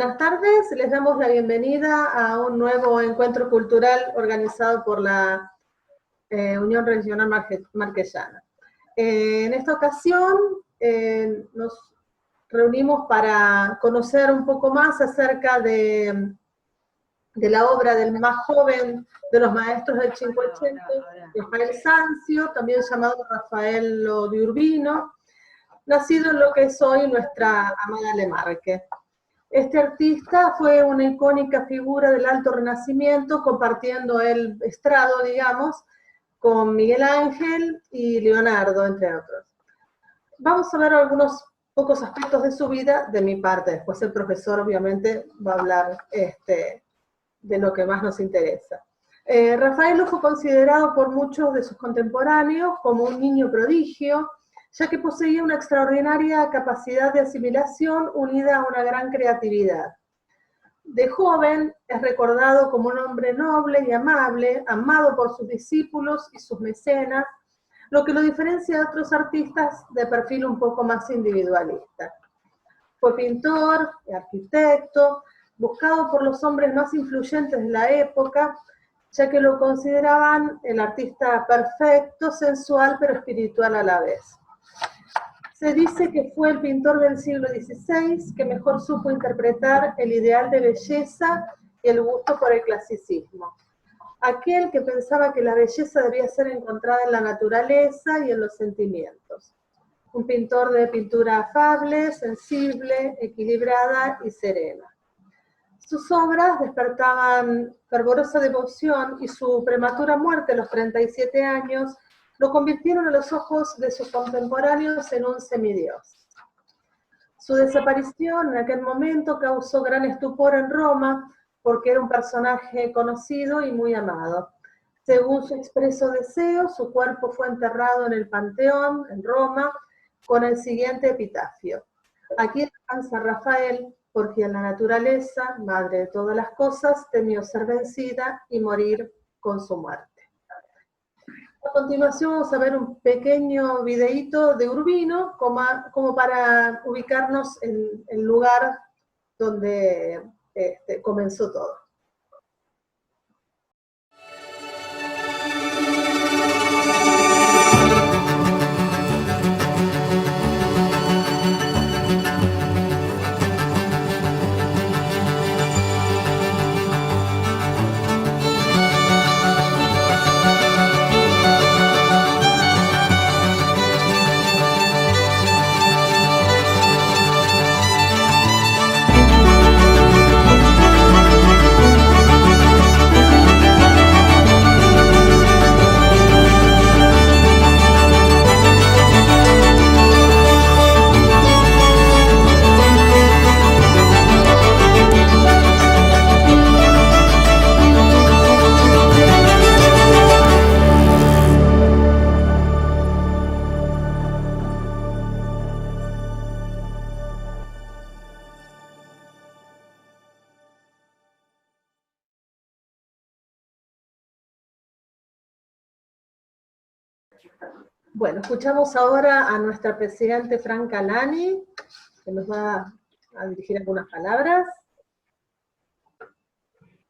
Buenas tardes, les damos la bienvenida a un nuevo encuentro cultural organizado por la Unión Regional Marquesana. En esta ocasión nos reunimos para conocer un poco más acerca de la obra del más joven de los maestros del 580, Rafael Sanzio, también llamado Rafaelo de Urbino, nacido en lo que es hoy nuestra amada Lemarque. Este artista fue una icónica figura del Alto Renacimiento, compartiendo el estrado, digamos, con Miguel Ángel y Leonardo, entre otros. Vamos a ver algunos pocos aspectos de su vida de mi parte, después el profesor obviamente va a hablar de lo que más nos interesa. Rafael fue considerado por muchos de sus contemporáneos como un niño prodigio, ya que poseía una extraordinaria capacidad de asimilación unida a una gran creatividad. De joven es recordado como un hombre noble y amable, amado por sus discípulos y sus mecenas, lo que lo diferencia de otros artistas de perfil un poco más individualista. Fue pintor, arquitecto, buscado por los hombres más influyentes de la época, ya que lo consideraban el artista perfecto, sensual, pero espiritual a la vez. Se dice que fue el pintor del siglo XVI que mejor supo interpretar el ideal de belleza y el gusto por el clasicismo. Aquel que pensaba que la belleza debía ser encontrada en la naturaleza y en los sentimientos. Un pintor de pintura afable, sensible, equilibrada y serena. Sus obras despertaban fervorosa devoción y su prematura muerte a los 37 años lo convirtieron a los ojos de sus contemporáneos en un semidios. Su desaparición en aquel momento causó gran estupor en Roma porque era un personaje conocido y muy amado. Según su expreso deseo, su cuerpo fue enterrado en el Panteón, en Roma, con el siguiente epitafio: aquí descansa Rafael, porque en la naturaleza, madre de todas las cosas, temió ser vencida y morir con su muerte. A continuación vamos a ver un pequeño videíto de Urbino, como para ubicarnos en el lugar donde comenzó todo. Bueno, escuchamos ahora a nuestra presidente Franca Lani, que nos va a dirigir algunas palabras.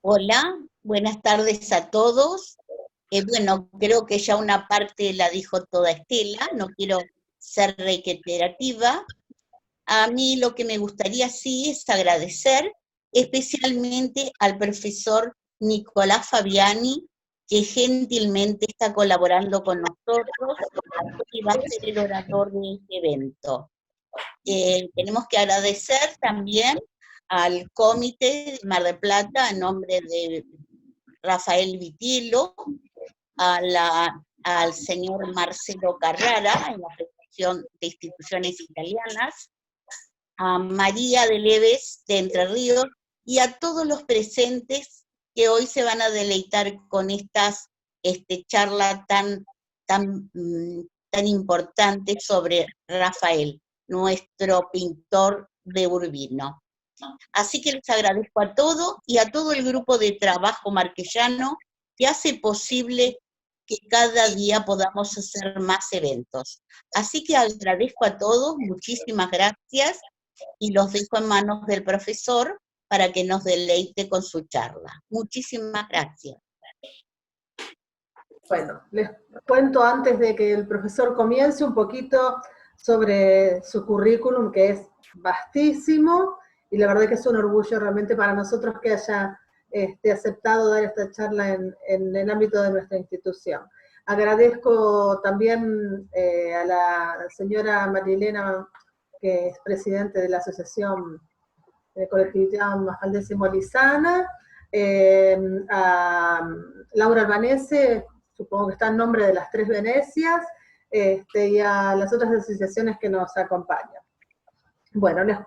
Hola, buenas tardes a todos. Bueno, creo que ya una parte la dijo toda Estela, no quiero ser reiterativa. A mí lo que me gustaría sí es agradecer especialmente al profesor Nicolás Fabiani, que gentilmente está colaborando con nosotros y va a ser el orador de este evento. Tenemos que agradecer también al Comité de Mar del Plata, en nombre de Rafael Vitilo, al señor Marcelo Carrara, en la Federación de Instituciones Italianas, a María de Leves de Entre Ríos, y a todos los presentes que hoy se van a deleitar con estas charlas tan importantes sobre Rafael, nuestro pintor de Urbino. Así que les agradezco a todos y a todo el grupo de trabajo marquesano que hace posible que cada día podamos hacer más eventos. Así que agradezco a todos, muchísimas gracias, y los dejo en manos del profesor para que nos deleite con su charla. Muchísimas gracias. Bueno, les cuento antes de que el profesor comience un poquito sobre su currículum, que es vastísimo, y la verdad que es un orgullo realmente para nosotros que haya aceptado dar esta charla en el ámbito de nuestra institución. Agradezco también a la señora Marilena, que es presidente de la Asociación de Colectividad Mafaldese Molizana, a Laura Albanese, supongo que está en nombre de las Tres Venecias, y a las otras asociaciones que nos acompañan. Bueno, les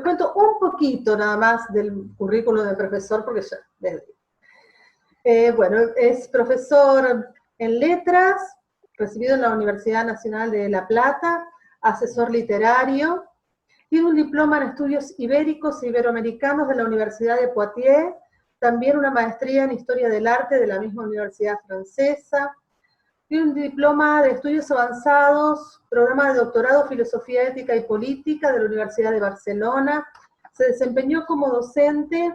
cuento un poquito nada más del currículum del profesor, porque ya les digo. Bueno, es profesor en letras, recibido en la Universidad Nacional de La Plata, asesor literario, tiene un diploma en estudios ibéricos e iberoamericanos de la Universidad de Poitiers, también una maestría en Historia del Arte de la misma Universidad Francesa, tiene un diploma de estudios avanzados, programa de doctorado Filosofía Ética y Política de la Universidad de Barcelona, se desempeñó como docente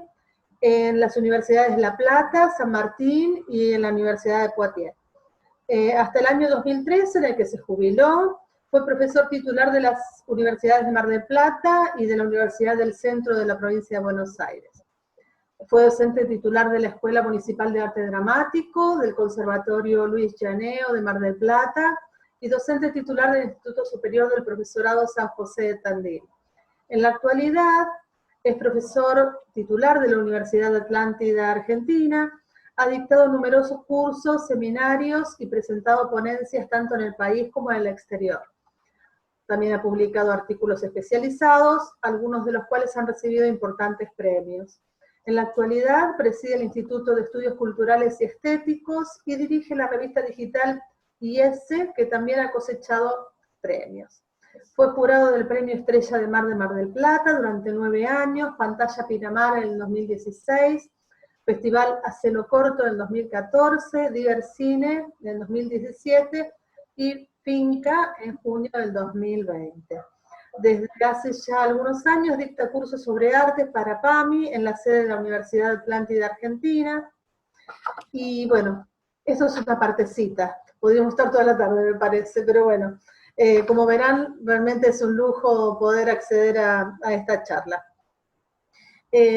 en las universidades de La Plata, San Martín y en la Universidad de Poitiers. Hasta el año 2013, en el que se jubiló, fue profesor titular de las universidades de Mar del Plata y de la Universidad del Centro de la provincia de Buenos Aires. Fue docente titular de la Escuela Municipal de Arte Dramático, del Conservatorio Luis Llaneo de Mar del Plata, y docente titular del Instituto Superior del Profesorado San José de Tandil. En la actualidad es profesor titular de la Universidad de Atlántida Argentina, ha dictado numerosos cursos, seminarios y presentado ponencias tanto en el país como en el exterior. También ha publicado artículos especializados, algunos de los cuales han recibido importantes premios. En la actualidad preside el Instituto de Estudios Culturales y Estéticos y dirige la revista digital IS, que también ha cosechado premios. Fue jurado del Premio Estrella de Mar del Plata durante 9 años, Pantalla Pinamar en el 2016, Festival Acelo Corto en el 2014, Divercine en el 2017 y Finca en junio del 2020. Desde hace ya algunos años dicta cursos sobre arte para PAMI en la sede de la Universidad de Atlántida Argentina. Y bueno, eso es una partecita. Podríamos estar toda la tarde, me parece, pero bueno, como verán, realmente es un lujo poder acceder a esta charla.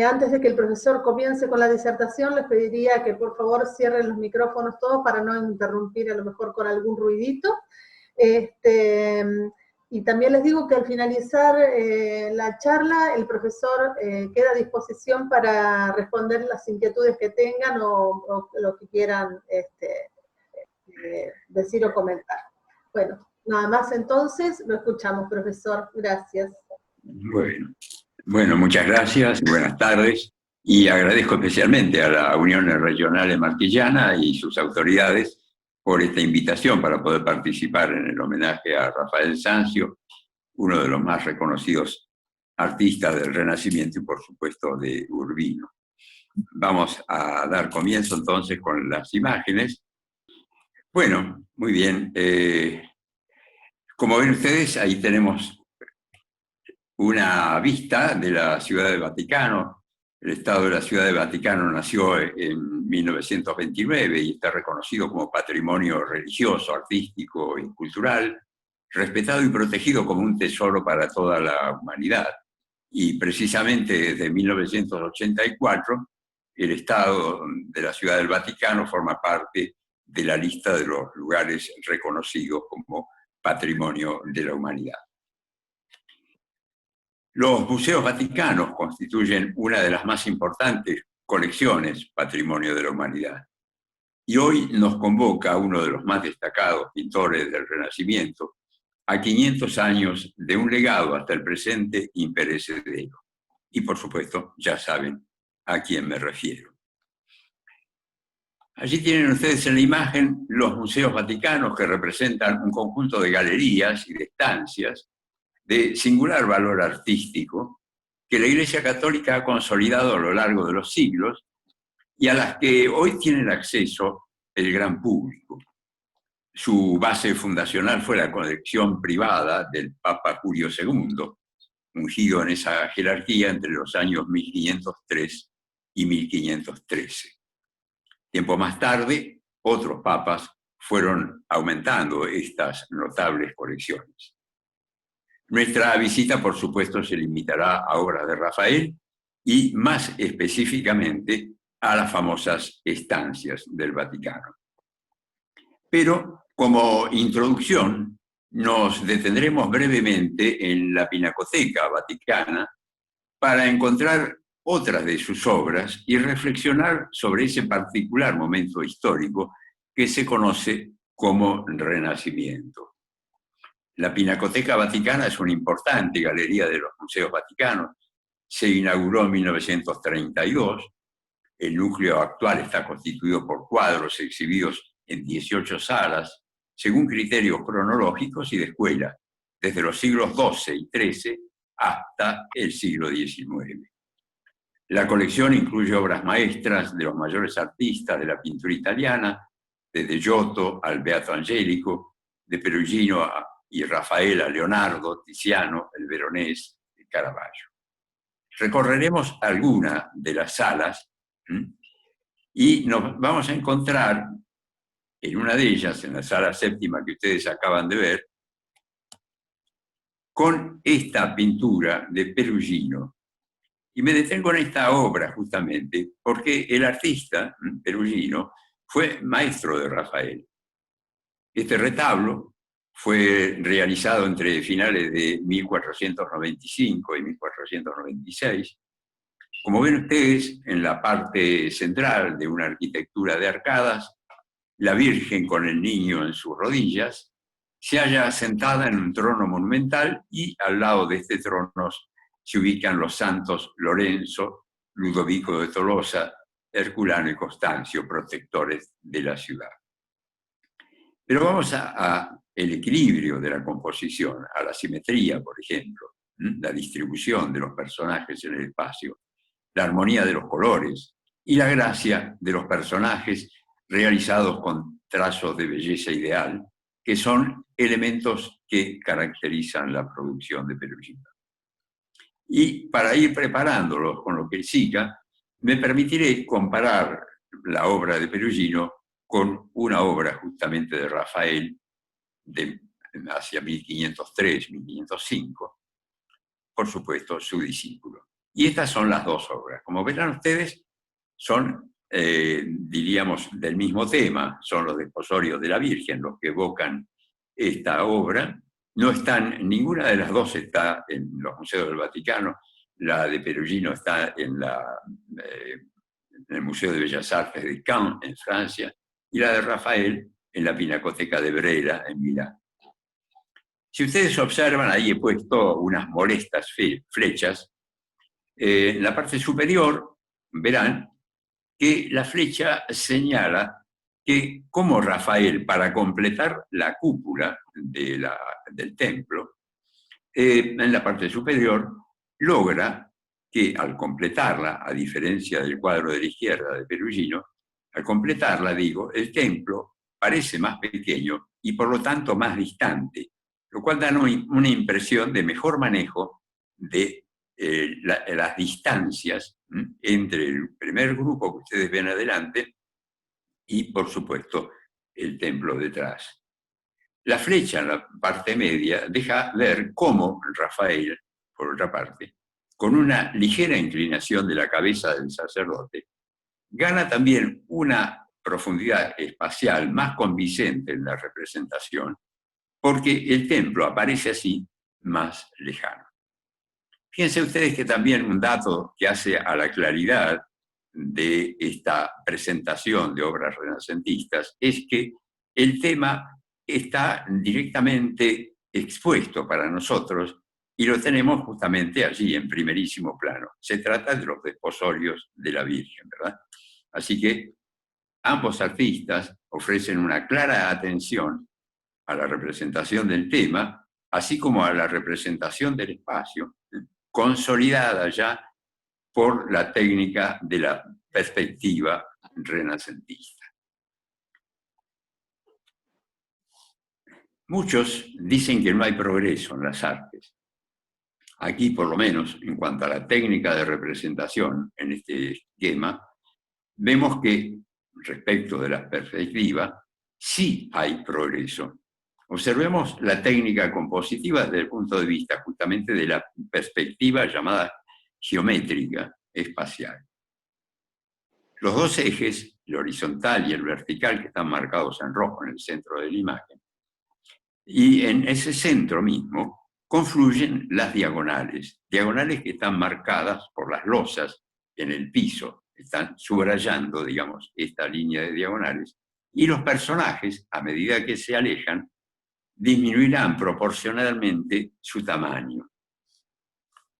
Antes de que el profesor comience con la disertación, les pediría que por favor cierren los micrófonos todos para no interrumpir a lo mejor con algún ruidito. Y también les digo que al finalizar la charla, el profesor queda a disposición para responder las inquietudes que tengan o lo que quieran decir o comentar. Bueno, nada más entonces, lo escuchamos, profesor. Gracias. Bueno, muchas gracias, buenas tardes, y agradezco especialmente a la Unión Regional de Marquillana y sus autoridades por esta invitación para poder participar en el homenaje a Rafael Sanzio, uno de los más reconocidos artistas del Renacimiento y por supuesto de Urbino. Vamos a dar comienzo entonces con las imágenes. Bueno, muy bien. Como ven ustedes, ahí tenemos una vista de la Ciudad del Vaticano. El Estado de la Ciudad del Vaticano nació en 1929 y está reconocido como patrimonio religioso, artístico y cultural, respetado y protegido como un tesoro para toda la humanidad. Y precisamente desde 1984, el Estado de la Ciudad del Vaticano forma parte de la lista de los lugares reconocidos como patrimonio de la humanidad. Los museos vaticanos constituyen una de las más importantes colecciones patrimonio de la humanidad. Y hoy nos convoca uno de los más destacados pintores del Renacimiento a 500 años de un legado hasta el presente imperecedero. Y por supuesto, ya saben a quién me refiero. Allí tienen ustedes en la imagen los museos vaticanos, que representan un conjunto de galerías y de estancias de singular valor artístico que la Iglesia Católica ha consolidado a lo largo de los siglos y a las que hoy tienen acceso el gran público. Su base fundacional fue la colección privada del Papa Julio II, ungido en esa jerarquía entre los años 1503 y 1513. Tiempo más tarde, otros papas fueron aumentando estas notables colecciones. Nuestra visita, por supuesto, se limitará a obras de Rafael y más específicamente a las famosas estancias del Vaticano. Pero como introducción nos detendremos brevemente en la Pinacoteca Vaticana para encontrar otras de sus obras y reflexionar sobre ese particular momento histórico que se conoce como Renacimiento. La Pinacoteca Vaticana es una importante galería de los museos vaticanos. Se inauguró en 1932. El núcleo actual está constituido por cuadros exhibidos en 18 salas, según criterios cronológicos y de escuela, desde los siglos XII y XIII hasta el siglo XIX. La colección incluye obras maestras de los mayores artistas de la pintura italiana, desde Giotto al Beato Angelico, de Perugino y Rafael a Leonardo, Tiziano, el Veronés y Caravaggio. Recorreremos alguna de las salas y nos vamos a encontrar en una de ellas, en la sala séptima que ustedes acaban de ver, con esta pintura de Perugino. Y me detengo en esta obra justamente porque el artista, Perugino, fue maestro de Rafael. Este retablo fue realizado entre finales de 1495 y 1496. Como ven ustedes, en la parte central de una arquitectura de arcadas, la Virgen con el niño en sus rodillas se halla sentada en un trono monumental y al lado de este trono se ubican los santos Lorenzo, Ludovico de Tolosa, Herculano y Constancio, protectores de la ciudad. Pero vamos a el equilibrio de la composición, a la simetría, por ejemplo, la distribución de los personajes en el espacio, la armonía de los colores y la gracia de los personajes realizados con trazos de belleza ideal, que son elementos que caracterizan la producción de Perugino. Y para ir preparándolos con lo que siga, me permitiré comparar la obra de Perugino con una obra justamente de Rafael de hacia 1503, 1505, por supuesto su discípulo. Y estas son las dos obras. Como verán ustedes, son, diríamos, del mismo tema, son los desposorios de la Virgen los que evocan esta obra. No están, ninguna de las dos está en los museos del Vaticano. La de Perugino está en el Museo de Bellas Artes de Caen, en Francia, y la de Rafael en la Pinacoteca de Brera, en Milán. Si ustedes observan, ahí he puesto unas molestas flechas. En la parte superior verán que la flecha señala que como Rafael, para completar la cúpula del templo, en la parte superior logra que al completarla, a diferencia del cuadro de la izquierda de Perugino, al completarla, digo, el templo parece más pequeño y por lo tanto más distante, lo cual da una impresión de mejor manejo de las distancias entre el primer grupo que ustedes ven adelante y, por supuesto, el templo detrás. La flecha en la parte media deja ver cómo Rafael, por otra parte, con una ligera inclinación de la cabeza del sacerdote, gana también una profundidad espacial más convincente en la representación, porque el templo aparece así más lejano. Fíjense ustedes que también un dato que hace a la claridad de esta presentación de obras renacentistas es que el tema está directamente expuesto para nosotros y lo tenemos justamente allí en primerísimo plano. Se trata de los desposorios de la Virgen, ¿verdad? Así que ambos artistas ofrecen una clara atención a la representación del tema, así como a la representación del espacio, consolidada ya por la técnica de la perspectiva renacentista. Muchos dicen que no hay progreso en las artes. Aquí, por lo menos, en cuanto a la técnica de representación en este esquema, vemos que, respecto de la perspectiva, sí hay progreso. Observemos la técnica compositiva desde el punto de vista justamente de la perspectiva llamada geométrica espacial. Los dos ejes, el horizontal y el vertical, que están marcados en rojo en el centro de la imagen, y en ese centro mismo confluyen las diagonales, diagonales que están marcadas por las losas en el piso, están subrayando, digamos, esta línea de diagonales, y los personajes, a medida que se alejan, disminuirán proporcionalmente su tamaño.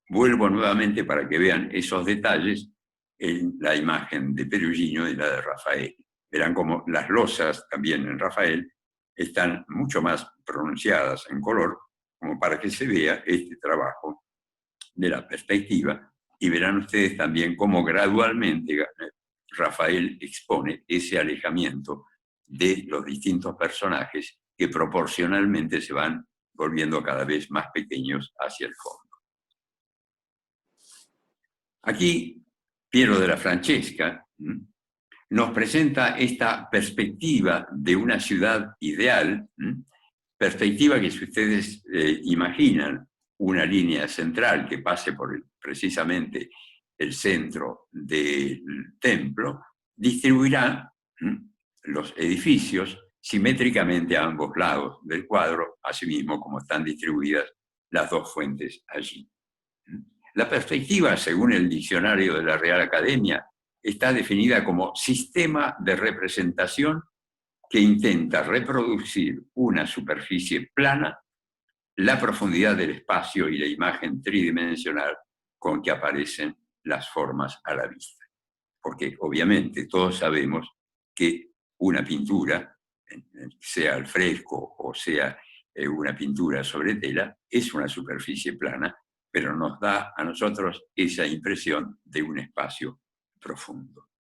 Vuelvo nuevamente para que vean esos detalles en la imagen de Perugino y la de Rafael. Verán como las losas también en Rafael están mucho más pronunciadas en color, como para que se vea este trabajo de la perspectiva, y verán ustedes también cómo gradualmente Rafael expone ese alejamiento de los distintos personajes que proporcionalmente se van volviendo cada vez más pequeños hacia el fondo. Aquí, Piero della Francesca nos presenta esta perspectiva de una ciudad ideal, perspectiva que, si ustedes imaginan una línea central que pase por precisamente el centro del templo, distribuirá los edificios simétricamente a ambos lados del cuadro, asimismo como están distribuidas las dos fuentes allí. La perspectiva, según el diccionario de la Real Academia, está definida como sistema de representación que intenta reproducir una superficie plana, la profundidad del espacio y la imagen tridimensional con que aparecen las formas a la vista. Porque obviamente todos sabemos que una pintura, sea al fresco o sea una pintura sobre tela, es una superficie plana, pero nos da a nosotros esa impresión de un espacio profundo.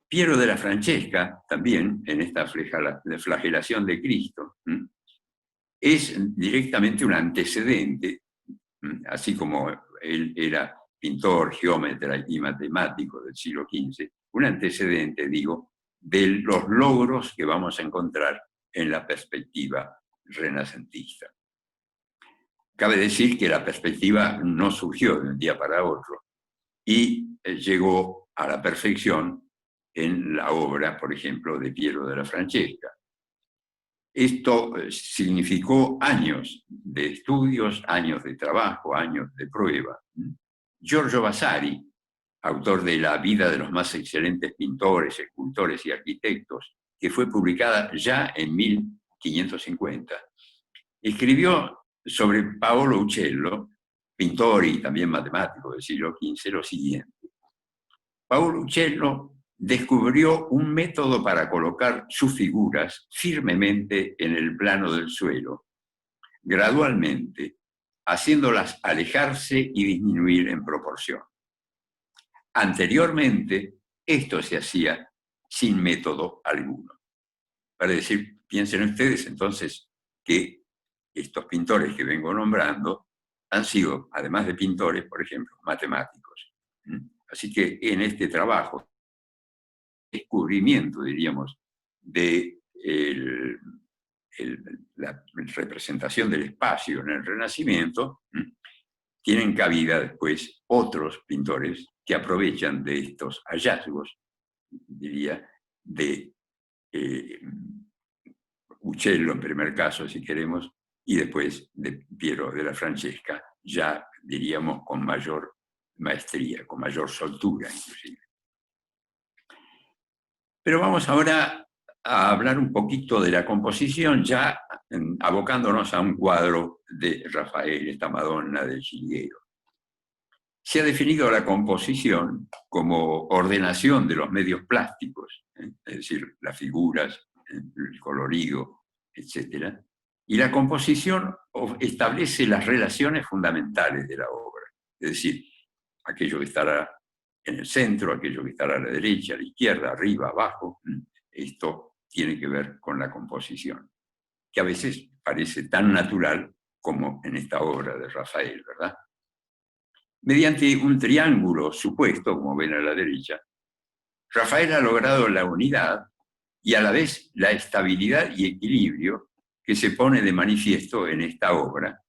Piero della Francesca, también en esta flagelación de Cristo, es directamente un antecedente, así como él era pintor, geómetra y matemático del siglo XV, un antecedente, digo, de los logros que vamos a encontrar en la perspectiva renacentista. Cabe decir que la perspectiva no surgió de un día para otro y llegó a la perfección en la obra, por ejemplo, de Piero della Francesca. Esto significó años de estudios, años de trabajo, años de prueba. Giorgio Vasari, autor de La vida de los más excelentes pintores, escultores y arquitectos, que fue publicada ya en 1550, escribió sobre Paolo Uccello, pintor y también matemático del siglo XV, lo siguiente. Paolo Uccello descubrió un método para colocar sus figuras firmemente en el plano del suelo, gradualmente, haciéndolas alejarse y disminuir en proporción. Anteriormente, esto se hacía sin método alguno. Para decir, piensen ustedes entonces que estos pintores que vengo nombrando han sido, además de pintores, por ejemplo, matemáticos. Así que en este trabajo, descubrimiento, diríamos, de la representación del espacio en el Renacimiento, tienen cabida después otros pintores que aprovechan de estos hallazgos, diría, de Uccello en primer caso, si queremos, y después de Piero della Francesca, ya diríamos con mayor maestría, con mayor soltura inclusive. Pero vamos ahora a hablar un poquito de la composición, ya abocándonos a un cuadro de Rafael, esta Madonna del Jilguero. Se ha definido la composición como ordenación de los medios plásticos, es decir, las figuras, el colorido, etc. Y la composición establece las relaciones fundamentales de la obra, es decir, aquello que estará en el centro, aquello que estará a la derecha, a la izquierda, arriba, abajo. Esto tiene que ver con la composición, que a veces parece tan natural como en esta obra de Rafael, ¿verdad? Mediante un triángulo supuesto, como ven a la derecha, Rafael ha logrado la unidad y a la vez la estabilidad y equilibrio que se pone de manifiesto en esta obra,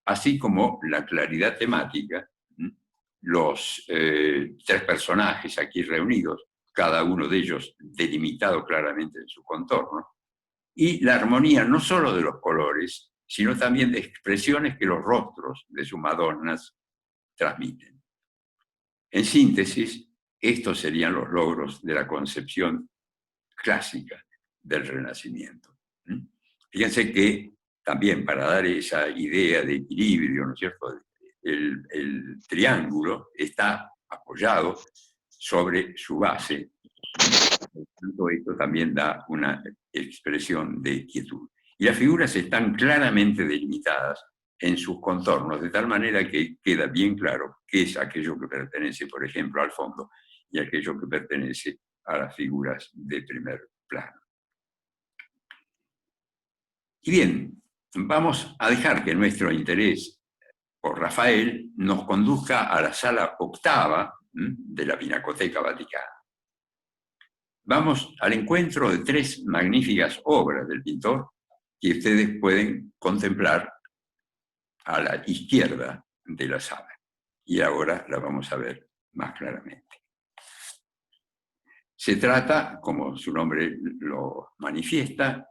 así como la claridad temática, los tres personajes aquí reunidos, cada uno de ellos delimitado claramente en su contorno, y la armonía no solo de los colores, sino también de expresiones que los rostros de sus Madonnas transmiten. En síntesis, estos serían los logros de la concepción clásica del Renacimiento. Fíjense que también para dar esa idea de equilibrio, ¿no es cierto?, el triángulo está apoyado sobre su base. Todo esto también da una expresión de quietud. Y las figuras están claramente delimitadas en sus contornos, de tal manera que queda bien claro qué es aquello que pertenece, por ejemplo, al fondo y aquello que pertenece a las figuras de primer plano. Y bien, vamos a dejar que nuestro interés por Rafael nos conduzca a la sala octava de la Pinacoteca Vaticana. Vamos al encuentro de tres magníficas obras del pintor que ustedes pueden contemplar a la izquierda de la sala. Y ahora la vamos a ver más claramente. Se trata, como su nombre lo manifiesta,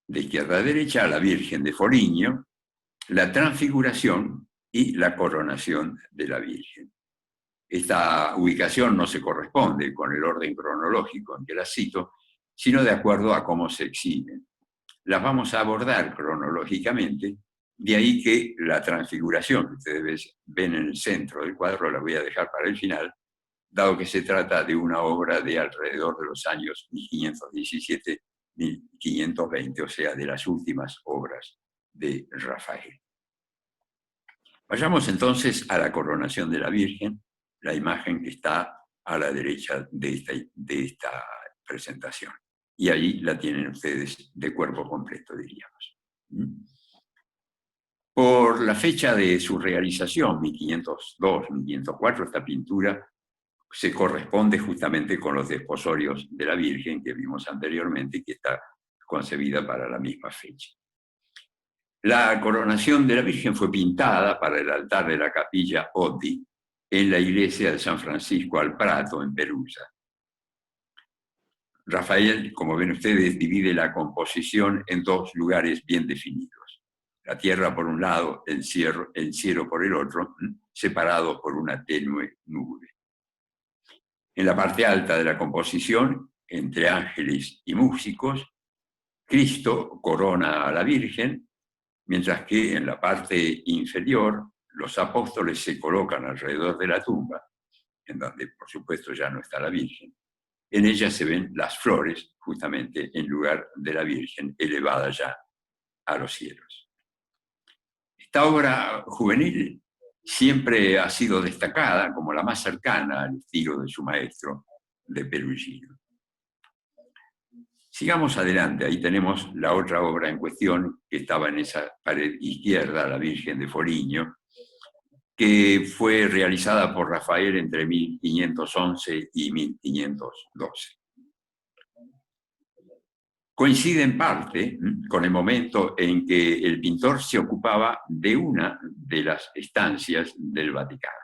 de izquierda a derecha, a la Virgen de Foligno, la Transfiguración y la Coronación de la Virgen. Esta ubicación no se corresponde con el orden cronológico en que las cito, sino de acuerdo a cómo se exhiben. Las vamos a abordar cronológicamente, de ahí que la Transfiguración que ustedes ven en el centro del cuadro la voy a dejar para el final, dado que se trata de una obra de alrededor de los años 1517-1520, o sea, de las últimas obras de Rafael. Vayamos entonces a la Coronación de la Virgen, la imagen que está a la derecha de esta presentación. Y ahí la tienen ustedes de cuerpo completo, diríamos. Por la fecha de su realización, 1502, 1504, esta pintura se corresponde justamente con los desposorios de la Virgen que vimos anteriormente y que está concebida para la misma fecha. La Coronación de la Virgen fue pintada para el altar de la Capilla Oddi en la iglesia de San Francisco al Prato, en Perusa. Rafael, como ven ustedes, divide la composición en dos lugares bien definidos. La tierra por un lado, el cielo por el otro, separados por una tenue nube. En la parte alta de la composición, entre ángeles y músicos, Cristo corona a la Virgen, mientras que en la parte inferior los apóstoles se colocan alrededor de la tumba, en donde por supuesto ya no está la Virgen. En ella se ven las flores, justamente en lugar de la Virgen, elevada ya a los cielos. Esta obra juvenil siempre ha sido destacada como la más cercana al estilo de su maestro, de Perugino. Sigamos adelante, ahí tenemos la otra obra en cuestión, que estaba en esa pared izquierda, la Virgen de Foligno, que fue realizada por Rafael entre 1511 y 1512. Coincide en parte con el momento en que el pintor se ocupaba de una de las estancias del Vaticano.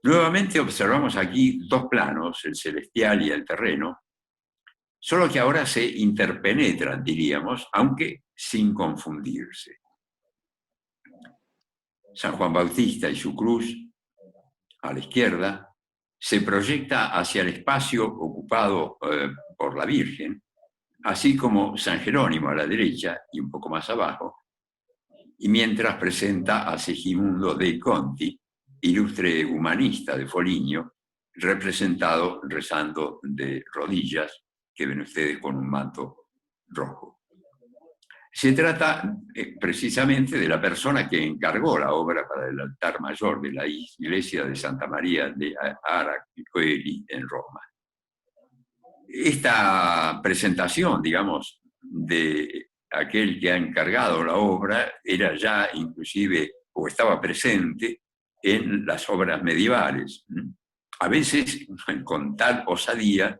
Nuevamente observamos aquí dos planos, el celestial y el terreno, solo que ahora se interpenetran, diríamos, aunque sin confundirse. San Juan Bautista y su cruz, a la izquierda, se proyecta hacia el espacio ocupado por la Virgen, así como San Jerónimo a la derecha y un poco más abajo, y mientras presenta a Segimundo dei Conti, ilustre humanista de Foligno, representado rezando de rodillas, que ven ustedes con un manto rojo. Se trata precisamente de la persona que encargó la obra para el altar mayor de la iglesia de Santa María de Ara-Coeli en Roma. Esta presentación, digamos, de aquel que ha encargado la obra era ya inclusive, o estaba presente en las obras medievales. A veces con tal osadía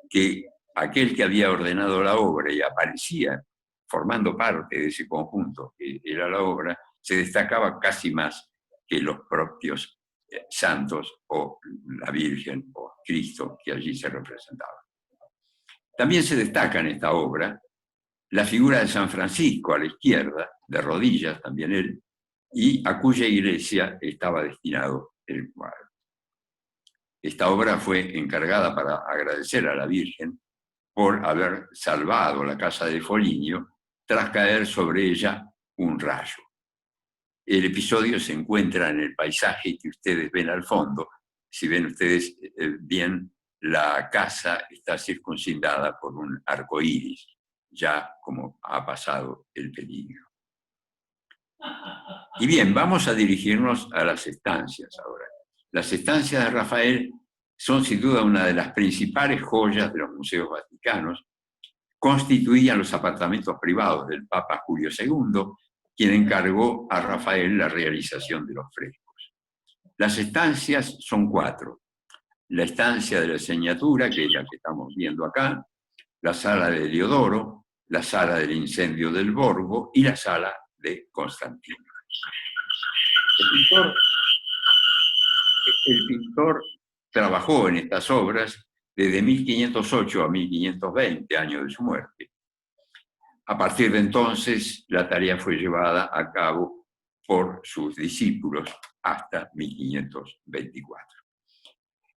que aquel que había ordenado la obra y aparecía formando parte de ese conjunto que era la obra, se destacaba casi más que los propios santos o la Virgen o Cristo que allí se representaba. También se destaca en esta obra la figura de San Francisco a la izquierda, de rodillas también él, y a cuya iglesia estaba destinado el cuadro. Esta obra fue encargada para agradecer a la Virgen por haber salvado la casa de Foligno tras caer sobre ella un rayo. El episodio se encuentra en el paisaje que ustedes ven al fondo. Si ven ustedes bien, la casa está circuncidada por un arco iris, ya como ha pasado el peligro. Y bien, vamos a dirigirnos a las estancias ahora. Las estancias de Rafael son sin duda una de las principales joyas de los museos vaticanos. Constituían los apartamentos privados del Papa Julio II, quien encargó a Rafael la realización de los frescos. Las estancias son 4. La estancia de la Señatura, que es la que estamos viendo acá, la sala de Heliodoro, la sala del incendio del Borgo y la sala de Constantino. El pintor trabajó en estas obras desde 1508 a 1520, año de su muerte. A partir de entonces, la tarea fue llevada a cabo por sus discípulos hasta 1524.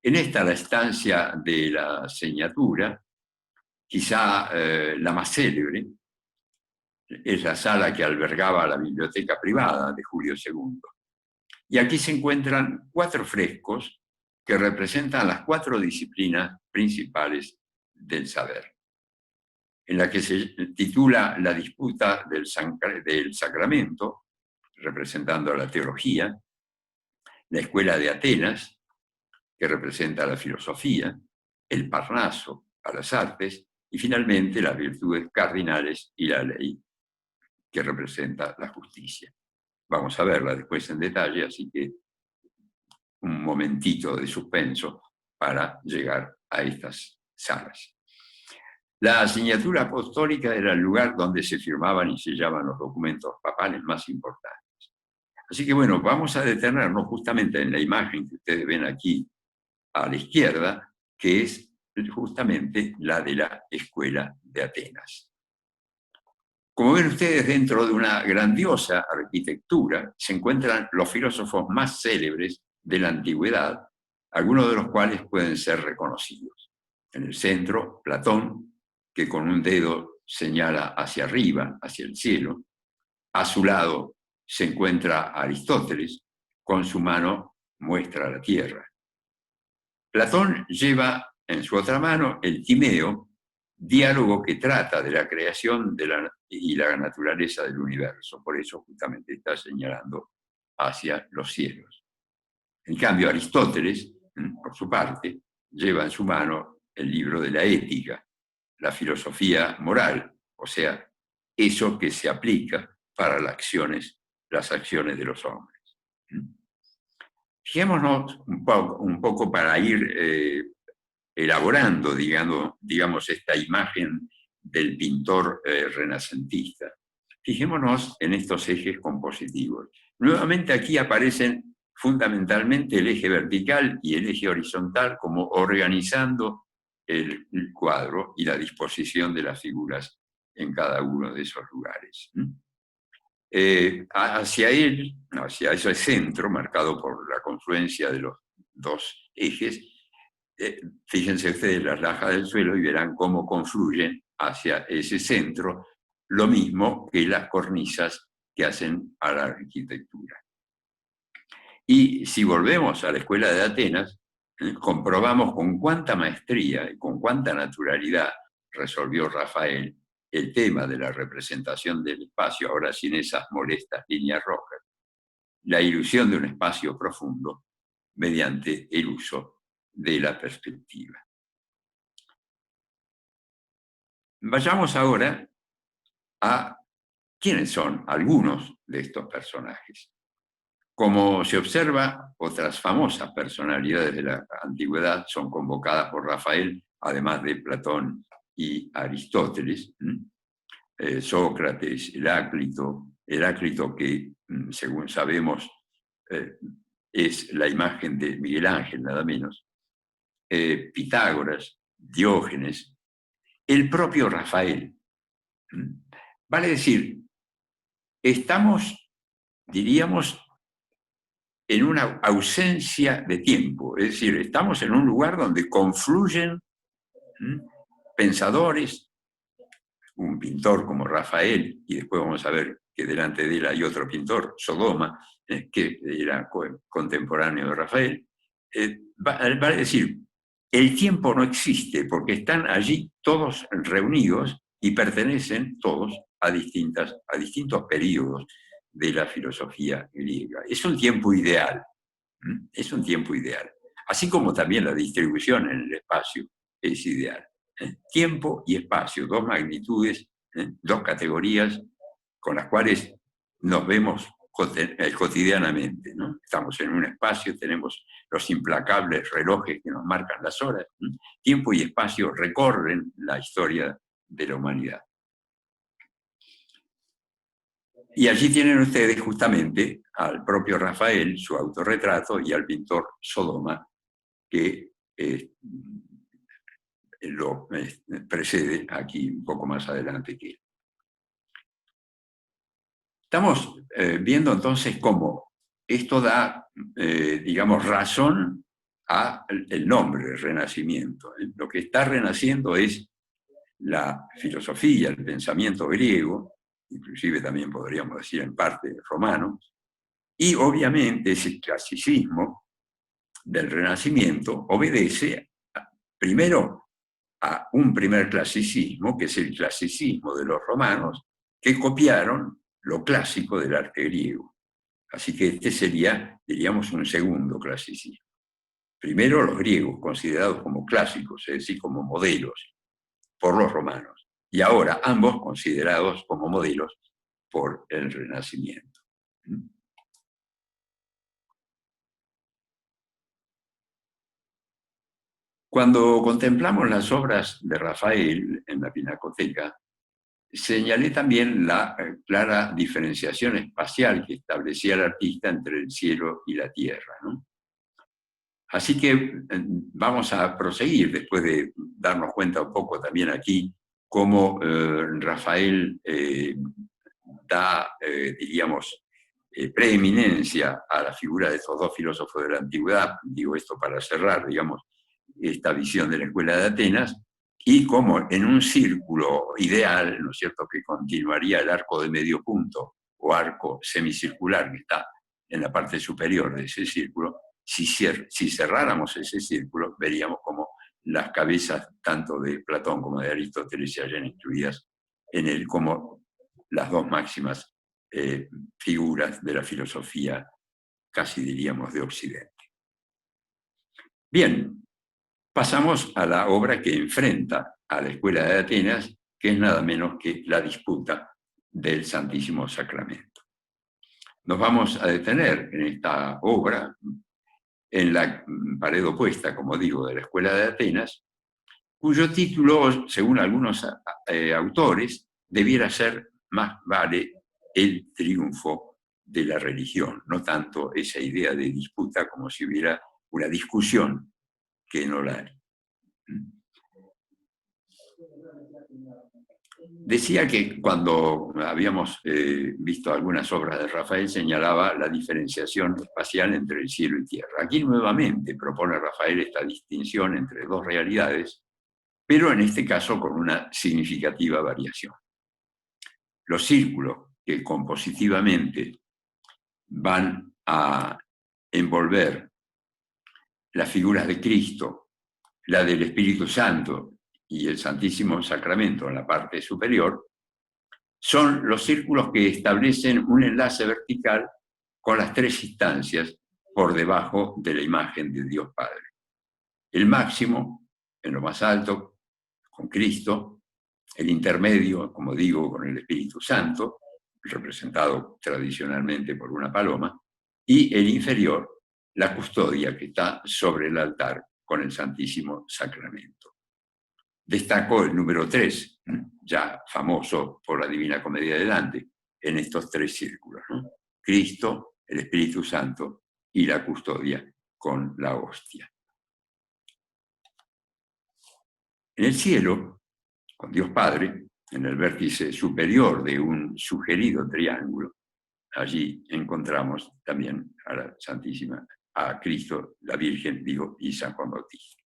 En esta, la estancia de la Señatura, quizá la más célebre, es la sala que albergaba la biblioteca privada de Julio II. Y aquí se encuentran 4 frescos que representan las 4 disciplinas principales del saber, en la que se titula La disputa del sacramento, representando la teología, la escuela de Atenas, que representa la filosofía, el Parnaso a las artes, y finalmente las virtudes cardinales y la ley, que representa la justicia. Vamos a verla después en detalle, así que un momentito de suspenso para llegar a estas salas. La asignatura apostólica era el lugar donde se firmaban y sellaban los documentos papales más importantes. Así que bueno, vamos a detenernos justamente en la imagen que ustedes ven aquí a la izquierda, que es justamente la de la Escuela de Atenas. Como ven ustedes, dentro de una grandiosa arquitectura se encuentran los filósofos más célebres de la antigüedad, algunos de los cuales pueden ser reconocidos. En el centro, Platón, que con un dedo señala hacia arriba, hacia el cielo. A su lado se encuentra Aristóteles, con su mano muestra la tierra. Platón lleva en su otra mano el Timeo, diálogo que trata de la creación y la naturaleza del universo. Por eso justamente está señalando hacia los cielos. En cambio, Aristóteles, por su parte, lleva en su mano el libro de la Ética, la filosofía moral, o sea, eso que se aplica para las acciones de los hombres. Fijémonos un poco para ir elaborando, digamos, esta imagen del pintor renacentista. Fijémonos en estos ejes compositivos. Nuevamente aquí aparecen fundamentalmente el eje vertical y el eje horizontal como organizando el cuadro y la disposición de las figuras en cada uno de esos lugares. Hacia ese centro, marcado por la confluencia de los 2 ejes, fíjense ustedes las lajas del suelo y verán cómo confluyen hacia ese centro, lo mismo que las cornisas que hacen a la arquitectura. Y si volvemos a la Escuela de Atenas, comprobamos con cuánta maestría y con cuánta naturalidad resolvió Rafael el tema de la representación del espacio, ahora sin esas molestas líneas rojas, la ilusión de un espacio profundo mediante el uso de la perspectiva. Vayamos ahora a ¿quiénes son algunos de estos personajes? Como se observa, otras famosas personalidades de la antigüedad son convocadas por Rafael, además de Platón y Aristóteles. Sócrates, Heráclito que, según sabemos, es la imagen de Miguel Ángel, nada menos, Pitágoras, Diógenes, el propio Rafael. Vale decir, estamos, diríamos, en una ausencia de tiempo, es decir, estamos en un lugar donde confluyen pensadores, un pintor como Rafael, y después vamos a ver que delante de él hay otro pintor, Sodoma, que era contemporáneo de Rafael. Vale decir, el tiempo no existe porque están allí todos reunidos y pertenecen todos a distintos periodos de la filosofía griega. Es un tiempo ideal, es un tiempo ideal. Así como también la distribución en el espacio es ideal. Tiempo y espacio, dos magnitudes, dos categorías con las cuales nos vemos cotidianamente, ¿no? Estamos en un espacio, tenemos los implacables relojes que nos marcan las horas. Tiempo y espacio recorren la historia de la humanidad. Y allí tienen ustedes justamente al propio Rafael, su autorretrato, y al pintor Sodoma, que lo precede aquí un poco más adelante que él. Estamos viendo entonces cómo esto da, digamos, razón al nombre Renacimiento. Lo que está renaciendo es la filosofía, el pensamiento griego, inclusive también podríamos decir en parte romano, y obviamente ese clasicismo del Renacimiento obedece primero a un primer clasicismo, que es el clasicismo de los romanos, que copiaron lo clásico del arte griego. Así que este sería, diríamos, un segundo clasicismo. Primero los griegos, considerados como clásicos, es decir, como modelos por los romanos, y ahora ambos considerados como modelos por el Renacimiento. Cuando contemplamos las obras de Rafael en la Pinacoteca, señalé también la clara diferenciación espacial que establecía el artista entre el cielo y la tierra, ¿no? Así que vamos a proseguir, después de darnos cuenta un poco también aquí, cómo Rafael da, diríamos, preeminencia a la figura de estos dos filósofos de la antigüedad, digo esto para cerrar, digamos, esta visión de la Escuela de Atenas, y como en un círculo ideal, ¿no es cierto?, que continuaría el arco de medio punto o arco semicircular que está en la parte superior de ese círculo, si cerráramos ese círculo, veríamos como las cabezas tanto de Platón como de Aristóteles se hayan incluidas en él como las dos máximas figuras de la filosofía, casi diríamos, de Occidente. Bien. Pasamos a la obra que enfrenta a la Escuela de Atenas, que es nada menos que la disputa del Santísimo Sacramento. Nos vamos a detener en esta obra, en la pared opuesta, como digo, de la Escuela de Atenas, cuyo título, según algunos autores, debiera ser Más vale el triunfo de la religión, no tanto esa idea de disputa como si hubiera una discusión que no la hay. Decía que cuando habíamos visto algunas obras de Rafael señalaba la diferenciación espacial entre el cielo y tierra. Aquí nuevamente propone Rafael esta distinción entre dos realidades, pero en este caso con una significativa variación. Los círculos que compositivamente van a envolver las figuras de Cristo, la del Espíritu Santo y el Santísimo Sacramento en la parte superior, son los círculos que establecen un enlace vertical con las tres instancias por debajo de la imagen de Dios Padre. El máximo, en lo más alto, con Cristo, el intermedio, como digo, con el Espíritu Santo, representado tradicionalmente por una paloma, y el inferior, la custodia que está sobre el altar con el Santísimo Sacramento. Destacó el número 3, ya famoso por la Divina Comedia de Dante, en estos 3 círculos, ¿no? Cristo, el Espíritu Santo y la custodia con la hostia. En el cielo, con Dios Padre, en el vértice superior de un sugerido triángulo, allí encontramos también a la Santísima, a Cristo, la Virgen, y San Juan Bautista.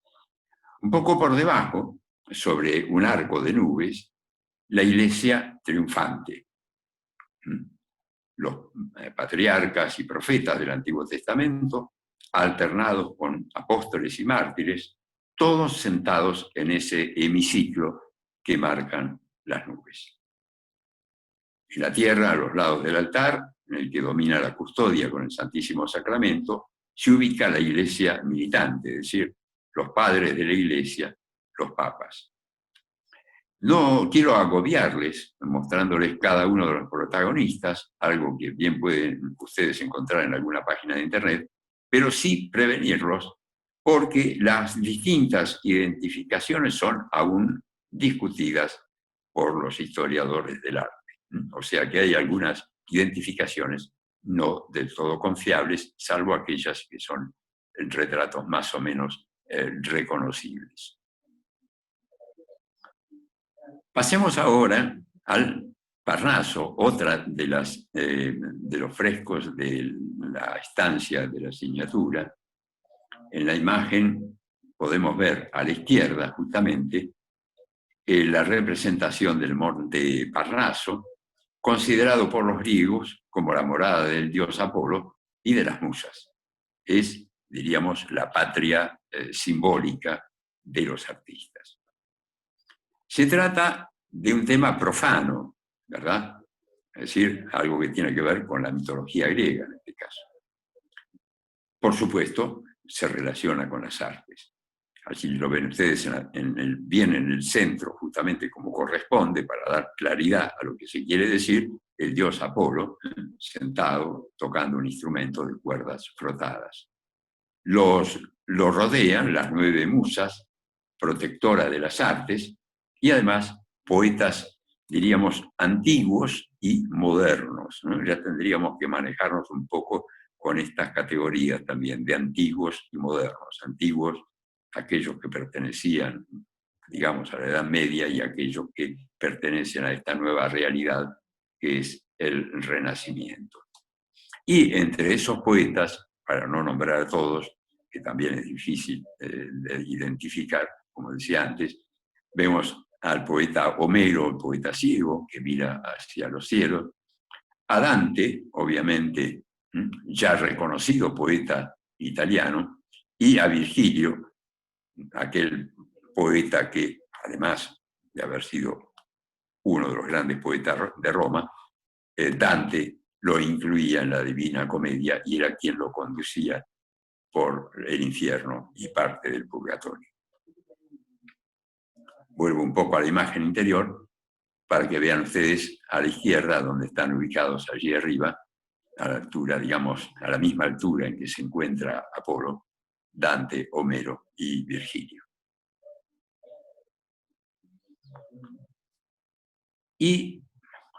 Un poco por debajo, sobre un arco de nubes, la Iglesia triunfante. Los patriarcas y profetas del Antiguo Testamento, alternados con apóstoles y mártires, todos sentados en ese hemiciclo que marcan las nubes. En la tierra, a los lados del altar, en el que domina la custodia con el Santísimo Sacramento, se ubica la Iglesia militante, es decir, los padres de la Iglesia, los papas. No quiero agobiarles mostrándoles cada uno de los protagonistas, algo que bien pueden ustedes encontrar en alguna página de internet, pero sí prevenirlos porque las distintas identificaciones son aún discutidas por los historiadores del arte. O sea que hay algunas identificaciones no del todo confiables, salvo aquellas que son retratos más o menos reconocibles. Pasemos ahora al Parnaso, otra de los frescos de la estancia de la Signatura. En la imagen podemos ver a la izquierda, justamente, la representación del monte Parnaso, considerado por los griegos como la morada del dios Apolo y de las musas. Es, diríamos, la patria simbólica de los artistas. Se trata de un tema profano, ¿verdad? Es decir, algo que tiene que ver con la mitología griega, en este caso. Por supuesto, se relaciona con las artes. Allí lo ven ustedes bien en el centro, justamente como corresponde, para dar claridad a lo que se quiere decir, el dios Apolo, sentado, tocando un instrumento de cuerdas frotadas. Lo rodean las 9 musas, protectoras de las artes, y además poetas, diríamos, antiguos y modernos, ¿no? Ya tendríamos que manejarnos un poco con estas categorías también, de antiguos y modernos. Antiguos, aquellos que pertenecían, digamos, a la Edad Media, y aquellos que pertenecen a esta nueva realidad que es el Renacimiento. Y entre esos poetas, para no nombrar a todos, que también es difícil de identificar, como decía antes, vemos al poeta Homero, el poeta ciego, que mira hacia los cielos, a Dante, obviamente, ya reconocido poeta italiano, y a Virgilio, aquel poeta que, además de haber sido uno de los grandes poetas de Roma, Dante lo incluía en la Divina Comedia y era quien lo conducía por el infierno y parte del purgatorio. Vuelvo un poco a la imagen interior para que vean ustedes a la izquierda, donde están ubicados allí arriba, a la altura, digamos, a la misma altura en que se encuentra Apolo, Dante, Homero y Virgilio. Y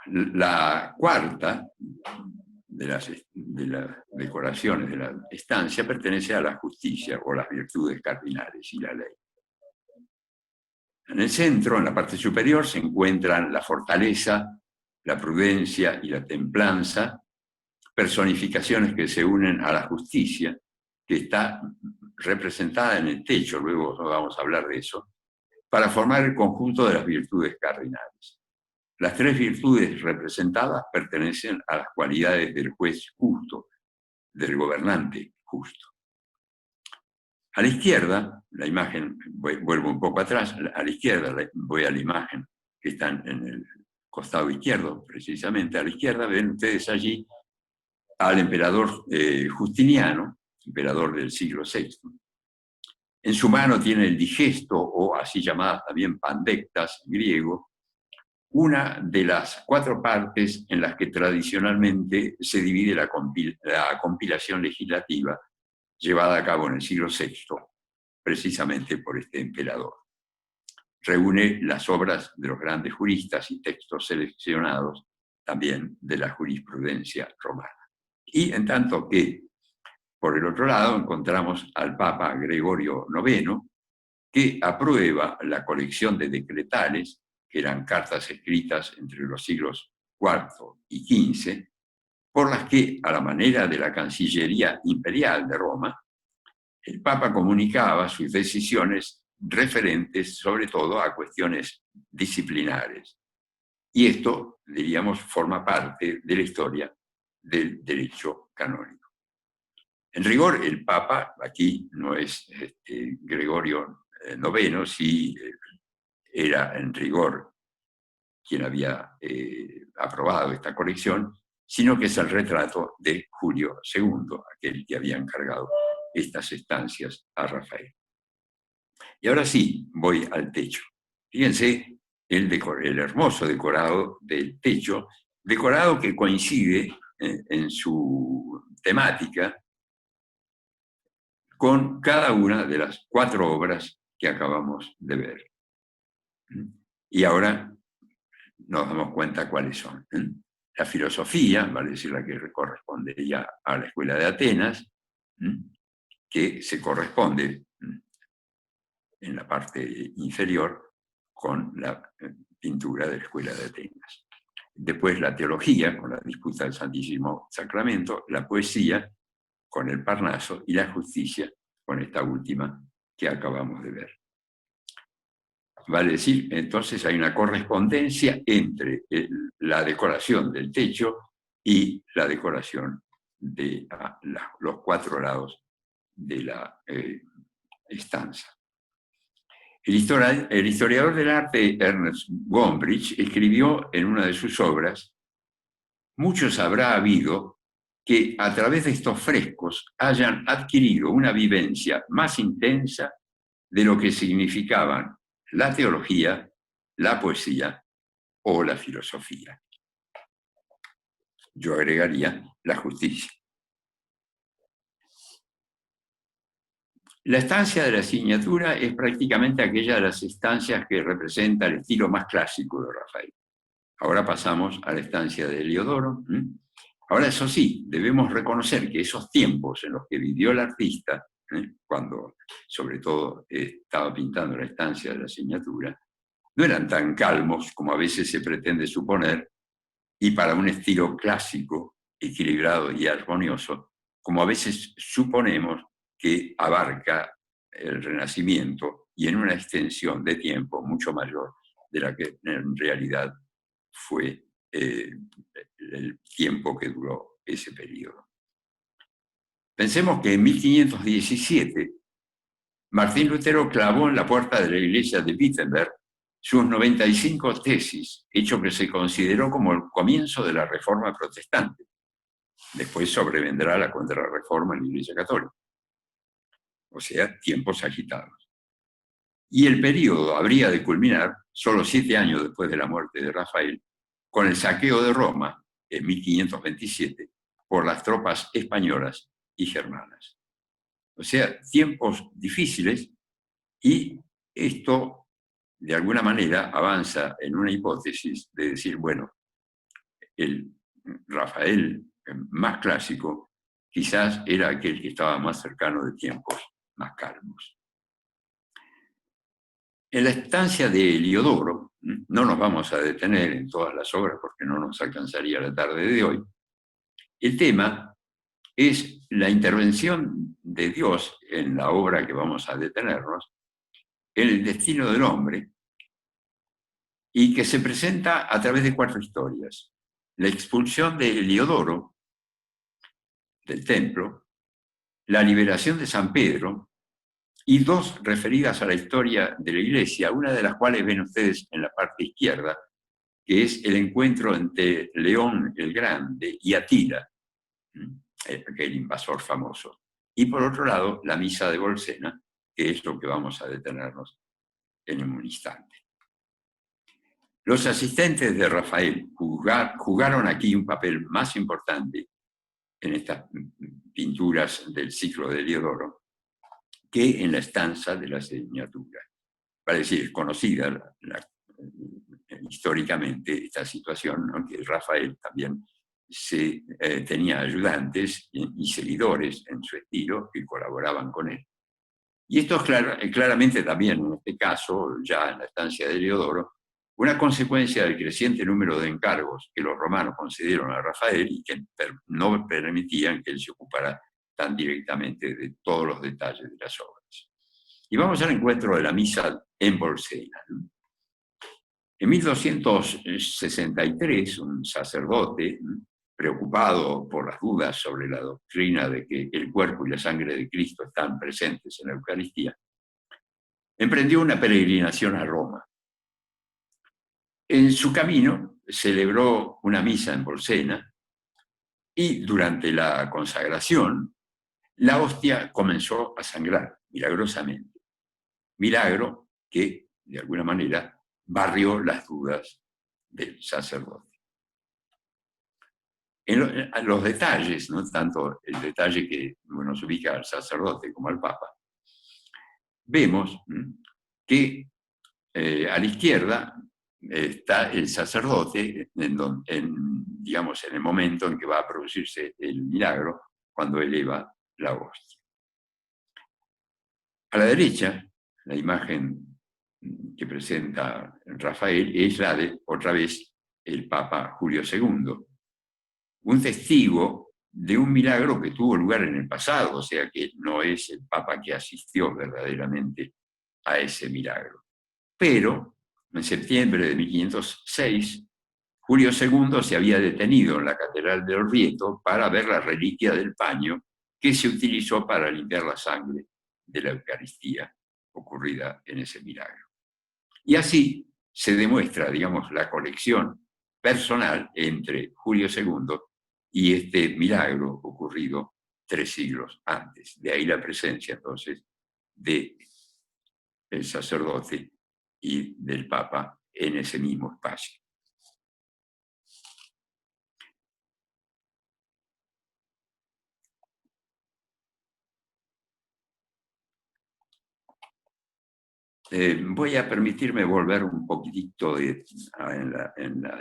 la cuarta de las decoraciones de la estancia pertenece a la justicia o las virtudes cardinales y la ley. En el centro, en la parte superior, se encuentran la fortaleza, la prudencia y la templanza, personificaciones que se unen a la justicia, que está representada en el techo, luego vamos a hablar de eso, para formar el conjunto de las virtudes cardinales. Las 3 virtudes representadas pertenecen a las cualidades del juez justo, del gobernante justo. A la izquierda, la imagen, vuelvo un poco atrás, a la izquierda voy a la imagen que está en el costado izquierdo, precisamente a la izquierda, ven ustedes allí al emperador Justiniano, emperador del siglo VI. En su mano tiene el digesto, o así llamadas también pandectas en griego, una de las 4 partes en las que tradicionalmente se divide la compilación legislativa llevada a cabo en el siglo VI, precisamente por este emperador. Reúne las obras de los grandes juristas y textos seleccionados también de la jurisprudencia romana. Y en tanto que, por el otro lado, encontramos al Papa Gregorio IX, que aprueba la colección de decretales, que eran cartas escritas entre los siglos IV y XV, por las que, a la manera de la Cancillería Imperial de Roma, el Papa comunicaba sus decisiones referentes sobre todo a cuestiones disciplinares. Y esto, diríamos, forma parte de la historia del derecho canónico. En rigor, el Papa, aquí no es Gregorio IX, sí era en rigor quien había aprobado esta colección, sino que es el retrato de Julio II, aquel que había encargado estas estancias a Rafael. Y ahora sí, voy al techo. Fíjense el hermoso decorado del techo, decorado que coincide en su temática con cada una de las 4 obras que acabamos de ver. Y ahora nos damos cuenta cuáles son. La filosofía, vale decir la que corresponde ya a la Escuela de Atenas, que se corresponde en la parte inferior con la pintura de la Escuela de Atenas. Después la teología, con la disputa del Santísimo Sacramento, la poesía, con el Parnaso, y la justicia, con esta última que acabamos de ver. Vale decir, entonces hay una correspondencia entre la decoración del techo y la decoración de los 4 lados de la estancia. El historiador del arte Ernest Gombrich escribió en una de sus obras: muchos habrá habido que a través de estos frescos hayan adquirido una vivencia más intensa de lo que significaban la teología, la poesía o la filosofía. Yo agregaría la justicia. La estancia de la Signatura es prácticamente aquella de las estancias que representa el estilo más clásico de Rafael. Ahora pasamos a la estancia de Heliodoro. Ahora, eso sí, debemos reconocer que esos tiempos en los que vivió el artista, cuando sobre todo estaba pintando la estancia de la Signatura, no eran tan calmos como a veces se pretende suponer, y para un estilo clásico, equilibrado y armonioso, como a veces suponemos que abarca el Renacimiento y en una extensión de tiempo mucho mayor de la que en realidad fue el tiempo que duró ese periodo. Pensemos que en 1517 Martín Lutero clavó en la puerta de la iglesia de Wittenberg sus 95 tesis, hecho que se consideró como el comienzo de la Reforma protestante. Después sobrevendrá la Contrarreforma en la Iglesia Católica. O sea, tiempos agitados. Y el periodo habría de culminar, solo 7 años después de la muerte de Rafael, con el saqueo de Roma, en 1527, por las tropas españolas y germanas. O sea, tiempos difíciles, y esto, de alguna manera, avanza en una hipótesis de decir, bueno, el Rafael más clásico quizás era aquel que estaba más cercano de tiempos más calmos. En la estancia de Heliodoro, no nos vamos a detener en todas las obras porque no nos alcanzaría la tarde de hoy, el tema es la intervención de Dios en la obra que vamos a detenernos, en el destino del hombre, y que se presenta a través de 4 historias. La expulsión de Heliodoro del templo, la liberación de San Pedro, y 2 referidas a la historia de la Iglesia, una de las cuales ven ustedes en la parte izquierda, que es el encuentro entre León el Grande y Atila, aquel invasor famoso. Y por otro lado, la misa de Bolsena, que es lo que vamos a detenernos en un instante. Los asistentes de Rafael jugaron aquí un papel más importante en estas pinturas del ciclo de Heliodoro que en la estanza de la signatura. Para decir, conocida históricamente esta situación, ¿no? Que Rafael también tenía ayudantes y seguidores en su estilo que colaboraban con él. Y esto es claramente también, en este caso, ya en la estancia de Heliodoro, una consecuencia del creciente número de encargos que los romanos concedieron a Rafael y que no permitían que él se ocupara tan directamente de todos los detalles de las obras. Y vamos al encuentro de la misa en Bolsena. En 1263, un sacerdote, preocupado por las dudas sobre la doctrina de que el cuerpo y la sangre de Cristo están presentes en la Eucaristía, emprendió una peregrinación a Roma. En su camino celebró una misa en Bolsena y durante la consagración la hostia comenzó a sangrar milagrosamente. Milagro que, de alguna manera, barrió las dudas del sacerdote. En los detalles, no tanto el detalle que nos ubica al sacerdote como al Papa, vemos que a la izquierda está el sacerdote, digamos, en el momento en que va a producirse el milagro, cuando eleva la hostia. A la derecha, la imagen que presenta Rafael es la de, otra vez, el Papa Julio II, un testigo de un milagro que tuvo lugar en el pasado, o sea que no es el Papa que asistió verdaderamente a ese milagro. Pero en septiembre de 1506, Julio II se había detenido en la Catedral de Orvieto para ver la reliquia del paño que se utilizó para limpiar la sangre de la Eucaristía ocurrida en ese milagro. Y así se demuestra, digamos, la conexión personal entre Julio II y este milagro ocurrido 3 siglos antes. De ahí la presencia, entonces, del sacerdote y del Papa en ese mismo espacio. Voy a permitirme volver un poquitito en la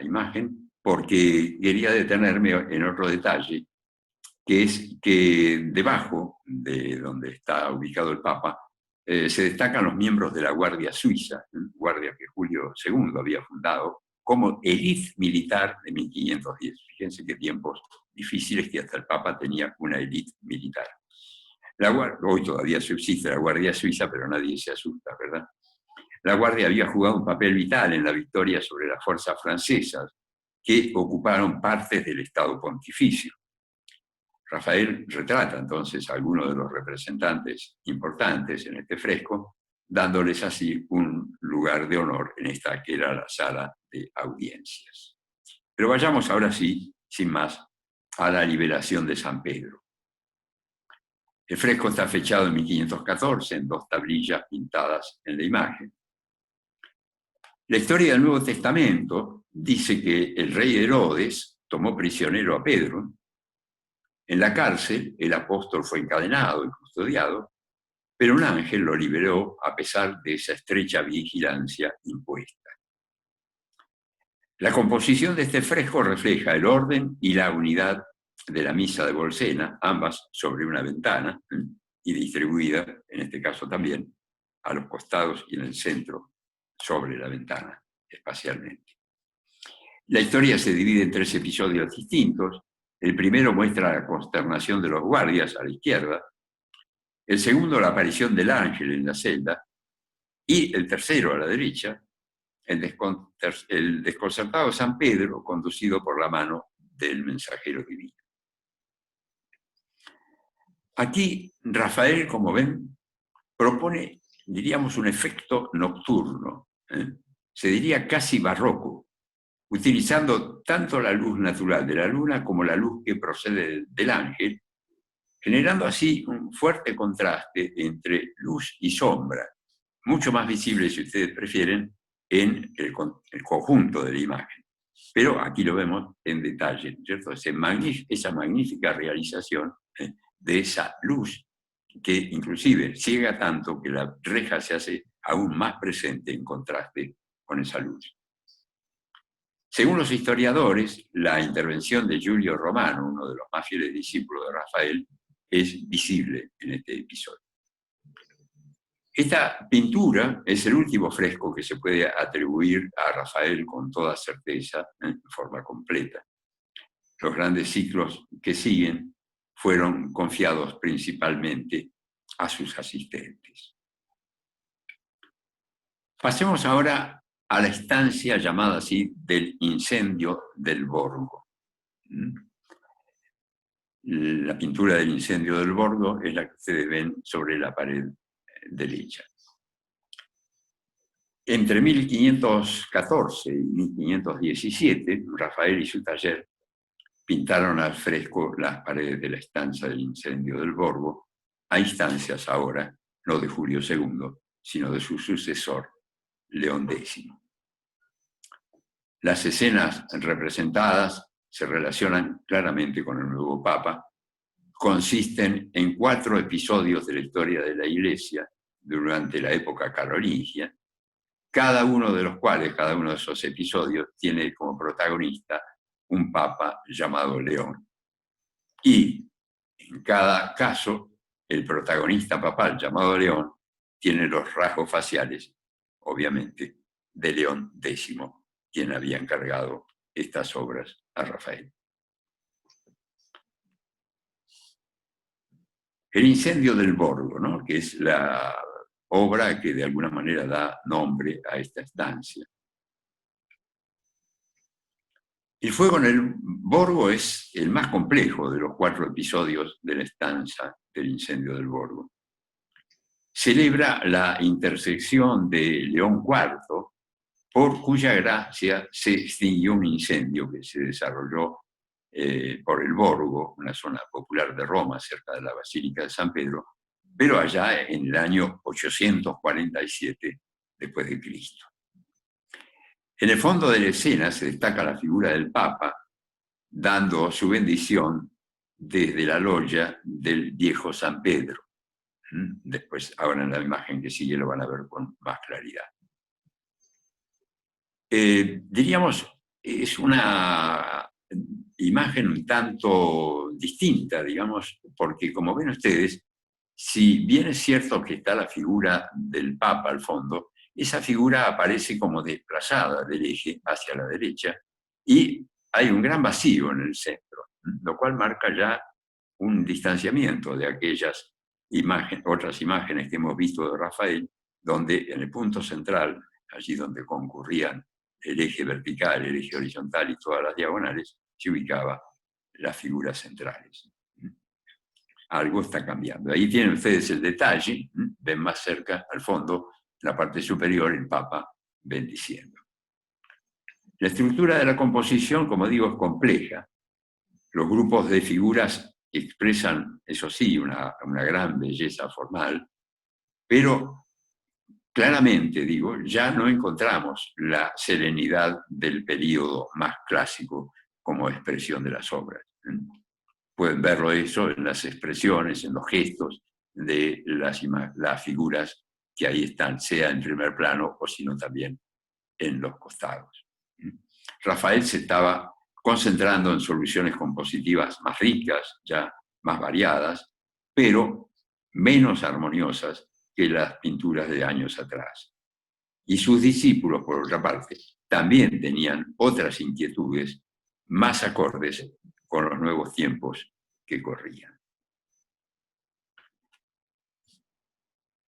imagen, porque quería detenerme en otro detalle, que es que debajo de donde está ubicado el Papa, se destacan los miembros de la Guardia Suiza, guardia que Julio II había fundado, como élite militar de 1510. Fíjense qué tiempos difíciles que hasta el Papa tenía una élite militar. Hoy todavía subsiste la Guardia Suiza, pero nadie se asusta, ¿verdad? La Guardia había jugado un papel vital en la victoria sobre las fuerzas francesas que ocuparon partes del Estado Pontificio. Rafael retrata entonces a algunos de los representantes importantes en este fresco, dándoles así un lugar de honor en esta que era la sala de audiencias. Pero vayamos ahora sí, sin más, a la liberación de San Pedro. El fresco está fechado en 1514, en 2 tablillas pintadas en la imagen. La historia del Nuevo Testamento dice que el rey Herodes tomó prisionero a Pedro. En la cárcel, el apóstol fue encadenado y custodiado, pero un ángel lo liberó a pesar de esa estrecha vigilancia impuesta. La composición de este fresco refleja el orden y la unidad de la misa de Bolsena, ambas sobre una ventana y distribuida, en este caso también, a los costados y en el centro, sobre la ventana, espacialmente. La historia se divide en 3 episodios distintos. El primero muestra la consternación de los guardias a la izquierda, el segundo la aparición del ángel en la celda, y el tercero a la derecha, el desconcertado San Pedro conducido por la mano del mensajero divino. Aquí Rafael, como ven, propone, diríamos, un efecto nocturno, se diría casi barroco, utilizando tanto la luz natural de la luna como la luz que procede del ángel, generando así un fuerte contraste entre luz y sombra, mucho más visible, si ustedes prefieren, en el conjunto de la imagen. Pero aquí lo vemos en detalle, ¿cierto? Esa magnífica realización de esa luz que inclusive ciega tanto que la reja se hace aún más presente en contraste con esa luz. Según los historiadores, la intervención de Giulio Romano, uno de los más fieles discípulos de Rafael, es visible en este episodio. Esta pintura es el último fresco que se puede atribuir a Rafael con toda certeza, en forma completa. Los grandes ciclos que siguen fueron confiados principalmente a sus asistentes. Pasemos ahora a la estancia llamada así del incendio del Borgo. La pintura del incendio del Borgo es la que ustedes ven sobre la pared derecha. Entre 1514 y 1517, Rafael y su taller pintaron al fresco las paredes de la estancia del incendio del Borgo, a instancias ahora, no de Julio II, sino de su sucesor, León X. Las escenas representadas se relacionan claramente con el nuevo Papa, consisten en 4 episodios de la historia de la Iglesia durante la época carolingia, cada uno de los cuales, cada uno de esos episodios, tiene como protagonista un papa llamado León. Y en cada caso, el protagonista papal llamado León tiene los rasgos faciales, obviamente, de León X, quien había encargado estas obras a Rafael. El incendio del Borgo, ¿no?, que es la obra que de alguna manera da nombre a esta estancia. El fuego en el Borgo es el más complejo de los 4 episodios de la estancia del incendio del Borgo. Celebra la intersección de León IV, por cuya gracia se extinguió un incendio que se desarrolló por el Borgo, una zona popular de Roma, cerca de la Basílica de San Pedro, pero allá en el año 847 después de Cristo. En el fondo de la escena se destaca la figura del Papa dando su bendición desde la logia del viejo San Pedro. Después, ahora en la imagen que sigue lo van a ver con más claridad. Diríamos, es una imagen un tanto distinta, digamos, porque como ven ustedes, si bien es cierto que está la figura del Papa al fondo, esa figura aparece como desplazada del eje hacia la derecha y hay un gran vacío en el centro, lo cual marca ya un distanciamiento de aquellas otras imágenes que hemos visto de Rafael, donde en el punto central, allí donde concurrían el eje vertical, el eje horizontal y todas las diagonales, se ubicaba las figuras centrales. Algo está cambiando. Ahí tienen ustedes el detalle, ven más cerca, al fondo, la parte superior, el Papa bendiciendo. La estructura de la composición, como digo, es compleja. Los grupos de figuras expresan, eso sí, una gran belleza formal, pero claramente, digo, ya no encontramos la serenidad del período más clásico como expresión de las obras. Pueden verlo eso en las expresiones, en los gestos de las figuras que ahí están, sea en primer plano o sino también en los costados. Rafael se estaba concentrando en soluciones compositivas más ricas, ya más variadas, pero menos armoniosas que las pinturas de años atrás. Y sus discípulos, por otra parte, también tenían otras inquietudes más acordes con los nuevos tiempos que corrían.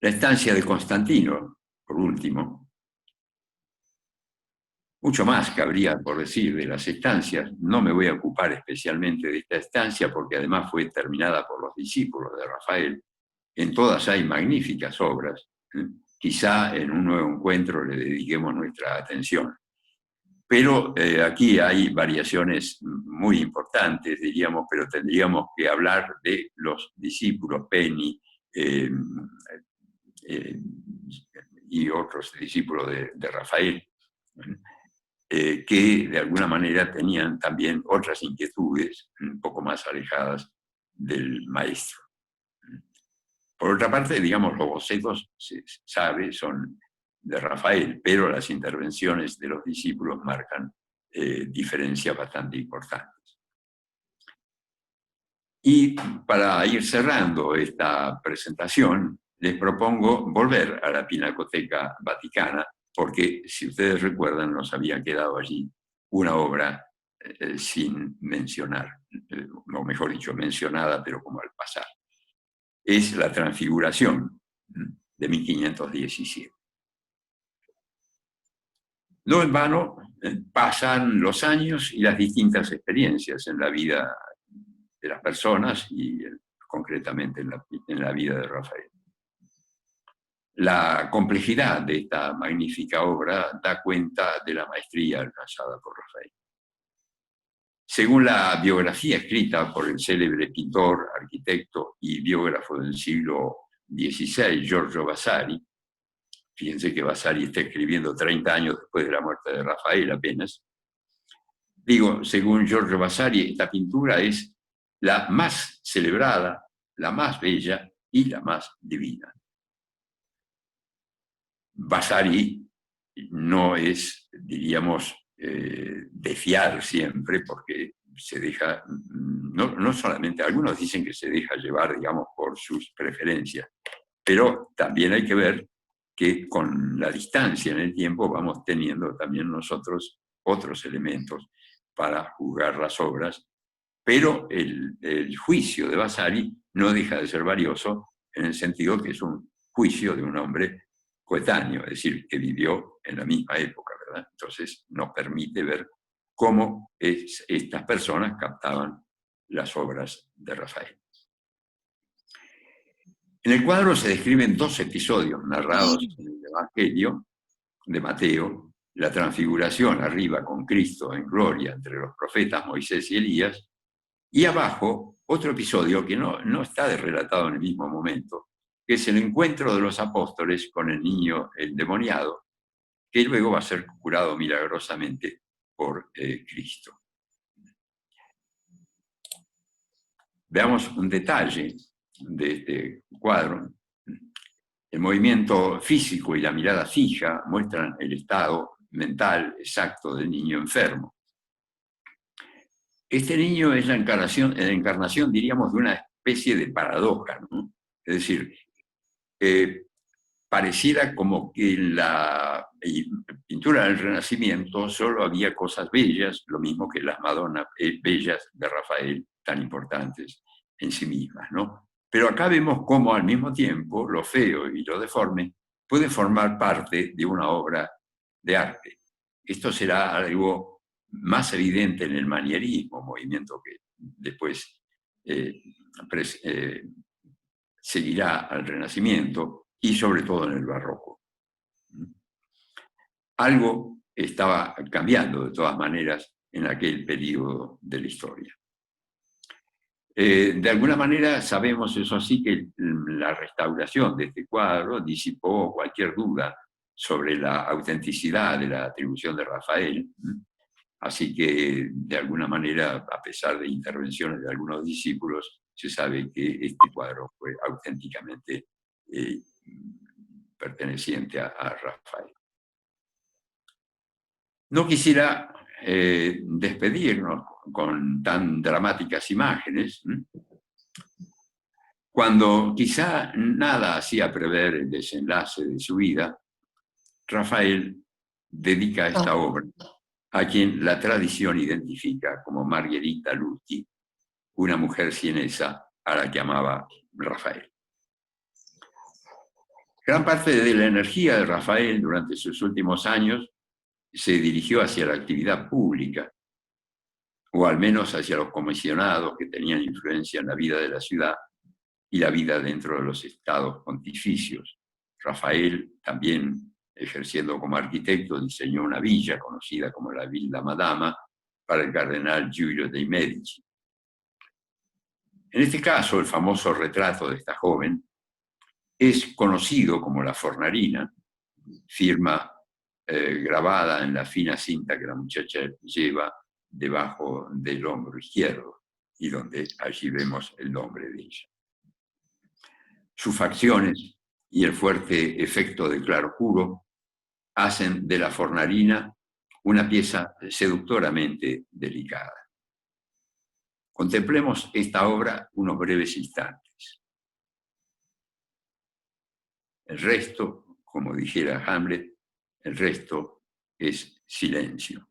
La estancia de Constantino, por último. Mucho más cabría por decir de las estancias. No me voy a ocupar especialmente de esta estancia porque además fue terminada por los discípulos de Rafael. En todas hay magníficas obras. Quizá en un nuevo encuentro le dediquemos nuestra atención. Pero aquí hay variaciones muy importantes, diríamos, pero tendríamos que hablar de los discípulos Peni, y otros discípulos de Rafael, que de alguna manera tenían también otras inquietudes un poco más alejadas del maestro. Por otra parte, digamos, los bocetos, se sabe, son de Rafael, pero las intervenciones de los discípulos marcan diferencias bastante importantes. Y para ir cerrando esta presentación, les propongo volver a la Pinacoteca Vaticana, porque si ustedes recuerdan, nos había quedado allí una obra sin mencionar, o mejor dicho, mencionada, pero como al pasar. Es la Transfiguración de 1517. No en vano pasan los años y las distintas experiencias en la vida de las personas y concretamente en la vida de Rafael. La complejidad de esta magnífica obra da cuenta de la maestría alcanzada por Rafael. Según la biografía escrita por el célebre pintor, arquitecto y biógrafo del siglo XVI, Giorgio Vasari, fíjense que Vasari está escribiendo 30 años después de la muerte de Rafael apenas, digo, según Giorgio Vasari, esta pintura es la más celebrada, la más bella y la más divina. Vasari no es, diríamos, de fiar siempre, porque se deja, no solamente, algunos dicen que se deja llevar, digamos, por sus preferencias, pero también hay que ver que con la distancia en el tiempo vamos teniendo también nosotros otros elementos para juzgar las obras, pero el juicio de Vasari no deja de ser valioso en el sentido que es un juicio de un hombre coetáneo, es decir, que vivió en la misma época, ¿verdad? Entonces nos permite ver cómo estas personas captaban las obras de Rafael. En el cuadro se describen 2 episodios narrados en el Evangelio de Mateo, la transfiguración arriba con Cristo en gloria entre los profetas Moisés y Elías, y abajo otro episodio que no está relatado en el mismo momento, que es el encuentro de los apóstoles con el niño endemoniado, que luego va a ser curado milagrosamente por Cristo. Veamos un detalle de este cuadro. El movimiento físico y la mirada fija muestran el estado mental exacto del niño enfermo. Este niño es la encarnación, diríamos, de una especie de paradoja, ¿no? Es decir, pareciera como que en la pintura del Renacimiento solo había cosas bellas, lo mismo que las Madonas bellas de Rafael, tan importantes en sí mismas, ¿no? Pero acá vemos cómo al mismo tiempo lo feo y lo deforme pueden formar parte de una obra de arte. Esto será algo más evidente en el manierismo, movimiento que después seguirá al Renacimiento y sobre todo en el Barroco. Algo estaba cambiando de todas maneras en aquel periodo de la historia. De alguna manera sabemos, eso sí, que la restauración de este cuadro disipó cualquier duda sobre la autenticidad de la atribución de Rafael. Así que, de alguna manera, a pesar de intervenciones de algunos discípulos, se sabe que este cuadro fue auténticamente perteneciente a Rafael. No quisiera despedirnos con tan dramáticas imágenes, cuando quizá nada hacía prever el desenlace de su vida. Rafael dedica esta obra a quien la tradición identifica como Margherita Luti, una mujer sienesa a la que amaba Rafael. Gran parte de la energía de Rafael durante sus últimos años se dirigió hacia la actividad pública, o al menos hacia los comisionados que tenían influencia en la vida de la ciudad y la vida dentro de los estados pontificios. Rafael, también ejerciendo como arquitecto, diseñó una villa conocida como la Villa Madama para el cardenal Giulio dei Medici. En este caso, el famoso retrato de esta joven es conocido como la Fornarina, firma grabada en la fina cinta que la muchacha lleva debajo del hombro izquierdo, y donde allí vemos el nombre de ella. Sus facciones y el fuerte efecto de claroscuro hacen de la fornalina una pieza seductoramente delicada. Contemplemos esta obra unos breves instantes. El resto, como dijera Hamlet, el resto es silencio.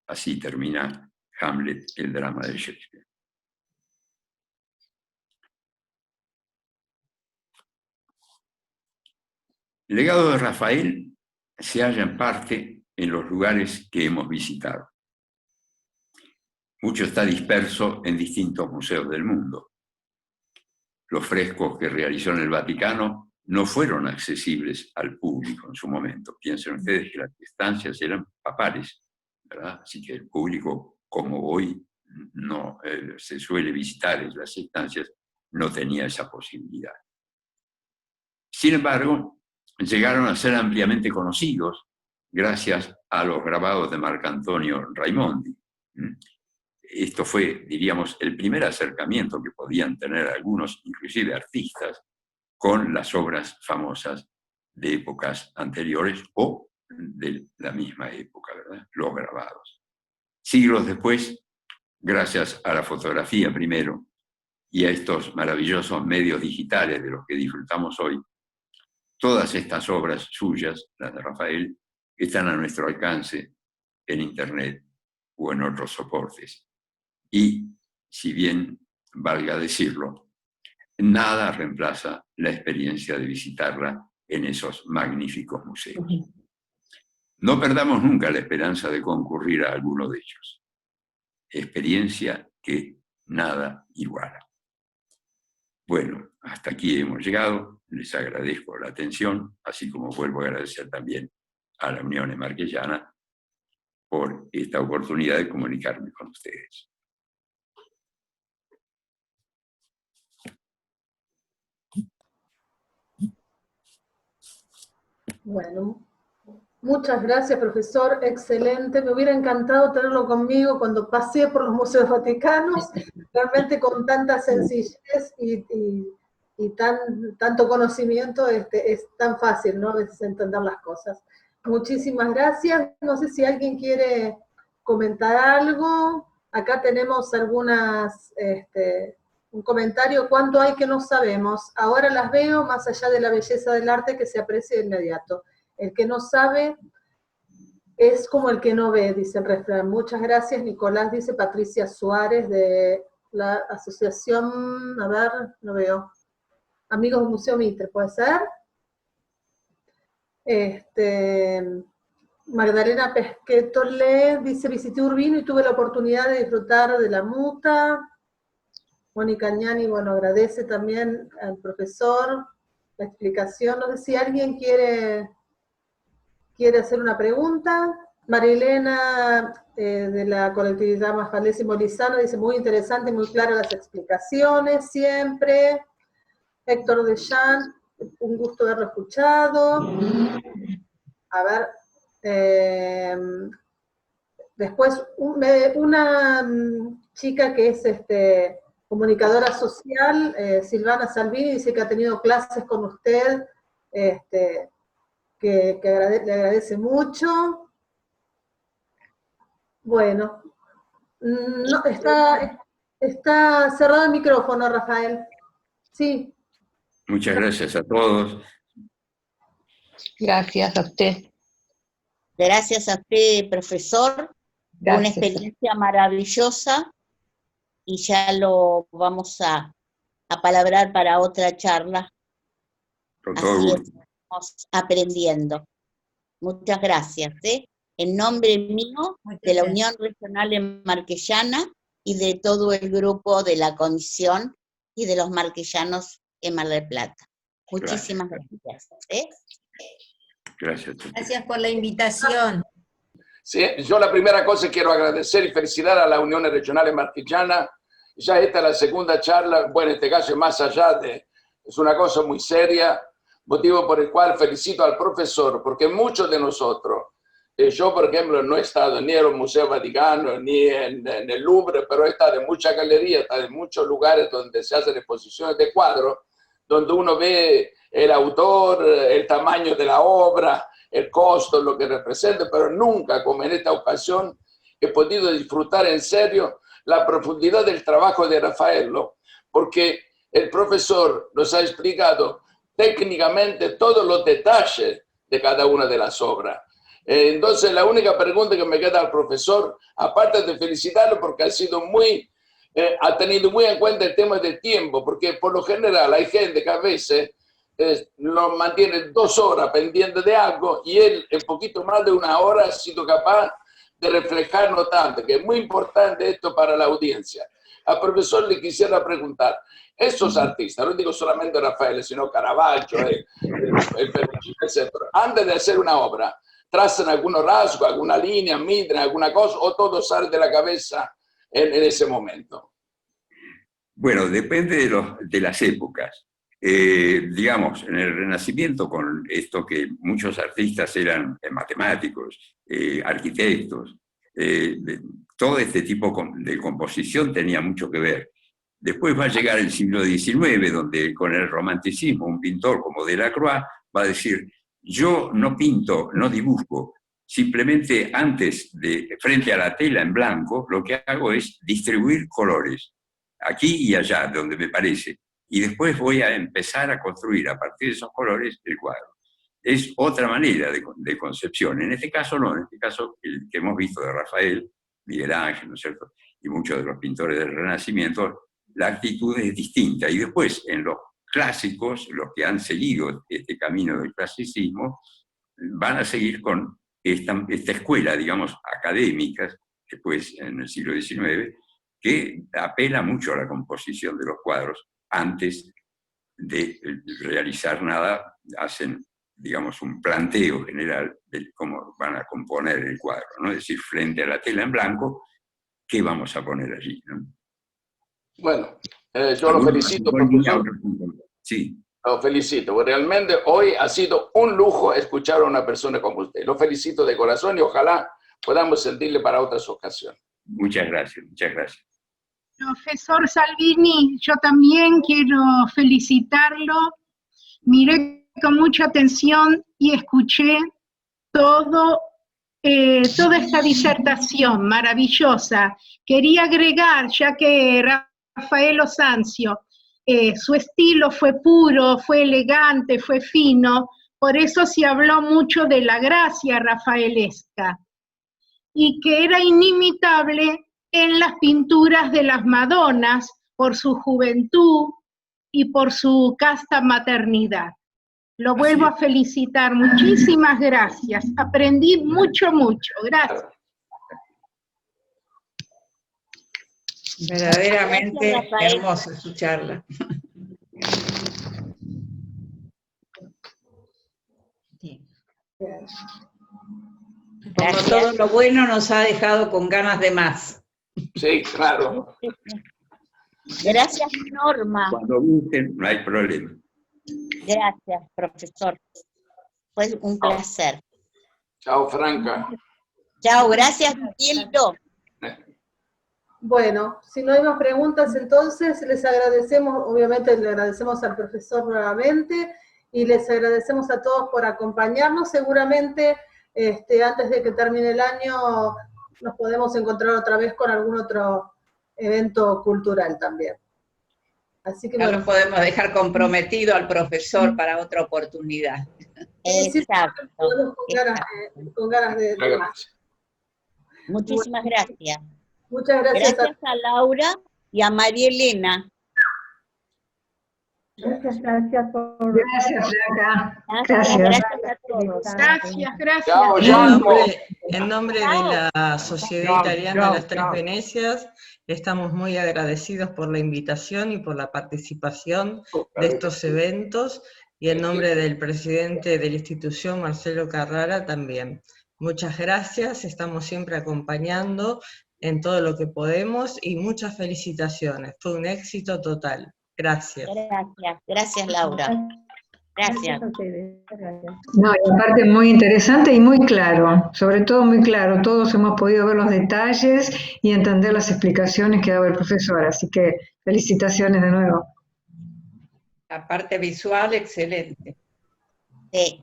Así termina Hamlet, el drama de Shakespeare. El legado de Rafael se halla en parte en los lugares que hemos visitado. Mucho está disperso en distintos museos del mundo. Los frescos que realizó en el Vaticano no fueron accesibles al público en su momento. Piensen ustedes que las estancias eran papales, ¿verdad? Así que el público, como hoy no se suele visitar en las estancias, no tenía esa posibilidad. Sin embargo, llegaron a ser ampliamente conocidos gracias a los grabados de Marcantonio Raimondi. Esto fue, diríamos, el primer acercamiento que podían tener algunos, inclusive artistas, con las obras famosas de épocas anteriores o de la misma época, ¿verdad? Los grabados. Siglos después, gracias a la fotografía primero y a estos maravillosos medios digitales de los que disfrutamos hoy, todas estas obras suyas, las de Rafael, están a nuestro alcance en Internet o en otros soportes. Y, si bien valga decirlo, nada reemplaza la experiencia de visitarla en esos magníficos museos. No perdamos nunca la esperanza de concurrir a alguno de ellos. Experiencia que nada iguala. Bueno, hasta aquí hemos llegado. Les agradezco la atención, así como vuelvo a agradecer también a la Unión Marquesana por esta oportunidad de comunicarme con ustedes. Bueno, muchas gracias, profesor, excelente. Me hubiera encantado tenerlo conmigo cuando pasé por los museos vaticanos, realmente con tanta sencillez y tanto conocimiento, es tan fácil, ¿no? A veces entender las cosas. Muchísimas gracias. No sé si alguien quiere comentar algo. Acá tenemos un comentario: ¿cuánto hay que no sabemos? Ahora las veo más allá de la belleza del arte que se aprecia de inmediato. El que no sabe es como el que no ve, dice el refrán. Muchas gracias, Nicolás, dice Patricia Suárez de la asociación, a ver, no veo, Amigos del Museo Mitre, ¿puede ser? Magdalena Pesquetole dice: visité Urbino y tuve la oportunidad de disfrutar de la muta. Mónica Agnani, bueno, agradece también al profesor la explicación. No sé si alguien quiere hacer una pregunta. Marilena, de la colectividad Mafalés y Molizano, dice: muy interesante, muy claras las explicaciones, siempre. Héctor de Jean, un gusto haberlo escuchado. A ver, después una chica que es comunicadora social, Silvana Salvini, dice que ha tenido clases con usted, que le agradece mucho. Bueno, no, está cerrado el micrófono, Rafael. Sí. Muchas gracias a todos. Gracias a usted. Gracias a usted, profesor. Gracias. Una experiencia maravillosa y ya lo vamos a palabrar para otra charla. Con todo Así gusto. estamos aprendiendo. Muchas gracias. En nombre mío, de la Unión Regional Marquesana y de todo el grupo de la comisión y de los marquesanos en Mar del Plata. Muchísimas gracias. Gracias. Gracias por la invitación. Sí, yo la primera cosa quiero agradecer y felicitar a la Unión Regional Marquesana. Ya esta es la segunda charla, bueno, en este caso es más allá de, es una cosa muy seria, motivo por el cual felicito al profesor, porque muchos de nosotros, yo por ejemplo no he estado ni en el Museo Vaticano, ni en el Louvre, pero he estado en muchas galerías, he estado en muchos lugares donde se hacen exposiciones de cuadros, donde uno ve el autor, el tamaño de la obra, el costo, lo que representa, pero nunca, como en esta ocasión, he podido disfrutar en serio la profundidad del trabajo de Raffaello, porque el profesor nos ha explicado técnicamente todos los detalles de cada una de las obras. Entonces, la única pregunta que me queda al profesor, aparte de felicitarlo porque ha tenido muy en cuenta el tema del tiempo, porque por lo general hay gente que a veces lo mantiene 2 horas pendiente de algo y él en poquito más de 1 hora ha sido capaz de reflejarlo tanto, que es muy importante esto para la audiencia. Al profesor le quisiera preguntar, esos artistas, no digo solamente Rafael, sino Caravaggio, el Perugino, etc., antes de hacer una obra, trazan algunos rasgos, alguna línea, miden alguna cosa, o todo sale de la cabeza en ese momento. Bueno, depende de las épocas. Digamos, en el Renacimiento, con esto que muchos artistas eran matemáticos, arquitectos, todo este tipo de composición tenía mucho que ver. Después va a llegar el siglo XIX, donde con el romanticismo, un pintor como Delacroix va a decir, yo no pinto, no dibujo, simplemente frente a la tela en blanco, lo que hago es distribuir colores, aquí y allá, donde me parece, y después voy a empezar a construir a partir de esos colores el cuadro. Es otra manera de concepción. En este caso no, en este caso el que hemos visto de Rafael, Miguel Ángel, ¿no es cierto?, y muchos de los pintores del Renacimiento, la actitud es distinta. Y después, en los clásicos, los que han seguido este camino del clasicismo, van a seguir con esta escuela, digamos, académica, después en el siglo XIX, que apela mucho a la composición de los cuadros. Antes de realizar nada, hacen, digamos, un planteo general de cómo van a componer el cuadro, ¿no? Es decir, frente a la tela en blanco, ¿qué vamos a poner allí, ¿no? Bueno, yo lo felicito, profesor. Sí. Lo felicito. Realmente hoy ha sido un lujo escuchar a una persona como usted. Lo felicito de corazón y ojalá podamos sentirle para otras ocasiones. Muchas gracias, muchas gracias. Profesor Salvini, yo también quiero felicitarlo. Miré con mucha atención y escuché toda esta disertación maravillosa. Quería agregar, ya que Raffaello Sanzio, su estilo fue puro, fue elegante, fue fino, por eso se habló mucho de la gracia rafaelesca, y que era inimitable en las pinturas de las Madonas por su juventud y por su casta maternidad. Lo vuelvo a felicitar, muchísimas gracias, aprendí mucho, gracias. Verdaderamente hermoso escucharla. Como todo lo bueno nos ha dejado con ganas de más. Sí, claro. Gracias, Norma. Cuando gusten, no hay problema. Gracias, profesor. Fue un placer. Chao, Franca. Chao, gracias, Gildo. Bueno, si no hay más preguntas, entonces les agradecemos, obviamente le agradecemos al profesor nuevamente, y les agradecemos a todos por acompañarnos. Seguramente antes de que termine el año nos podemos encontrar otra vez con algún otro evento cultural también. Así que No bueno, lo podemos dejar comprometido al profesor para otra oportunidad. Exacto. con ganas de más. Muchísimas gracias. Muchas gracias. Gracias a Laura y a María Elena. Gracias por... Gracias, Blanca. Gracias a todos. Gracias. Chao, En nombre de la Sociedad Italiana de las Tres Venecias, estamos muy agradecidos por la invitación y por la participación de estos eventos, y en nombre del presidente de la institución, Marcelo Carrara, también. Muchas gracias, estamos siempre acompañando en todo lo que podemos, y muchas felicitaciones. Fue un éxito total. Gracias. Gracias, Laura. Gracias. No, y aparte muy interesante y muy claro, sobre todo muy claro. Todos hemos podido ver los detalles y entender las explicaciones que daba el profesor, así que felicitaciones de nuevo. La parte visual, excelente. Sí.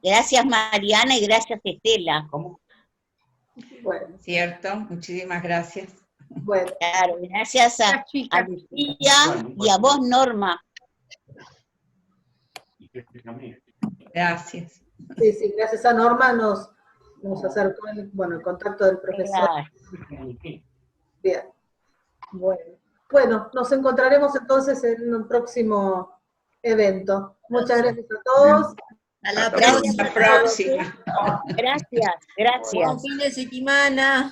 Gracias Mariana y gracias Estela. Bueno, Cierto, muchísimas gracias. bueno. Claro, gracias a Lucía y a vos, Norma. Gracias. Sí, sí, gracias a Norma nos acercó el contacto del profesor. Claro. Bien. Bueno, nos encontraremos entonces en un próximo evento. Muchas gracias a todos. A la Gracias próxima. a todos. Gracias, gracias. Buen fin de semana.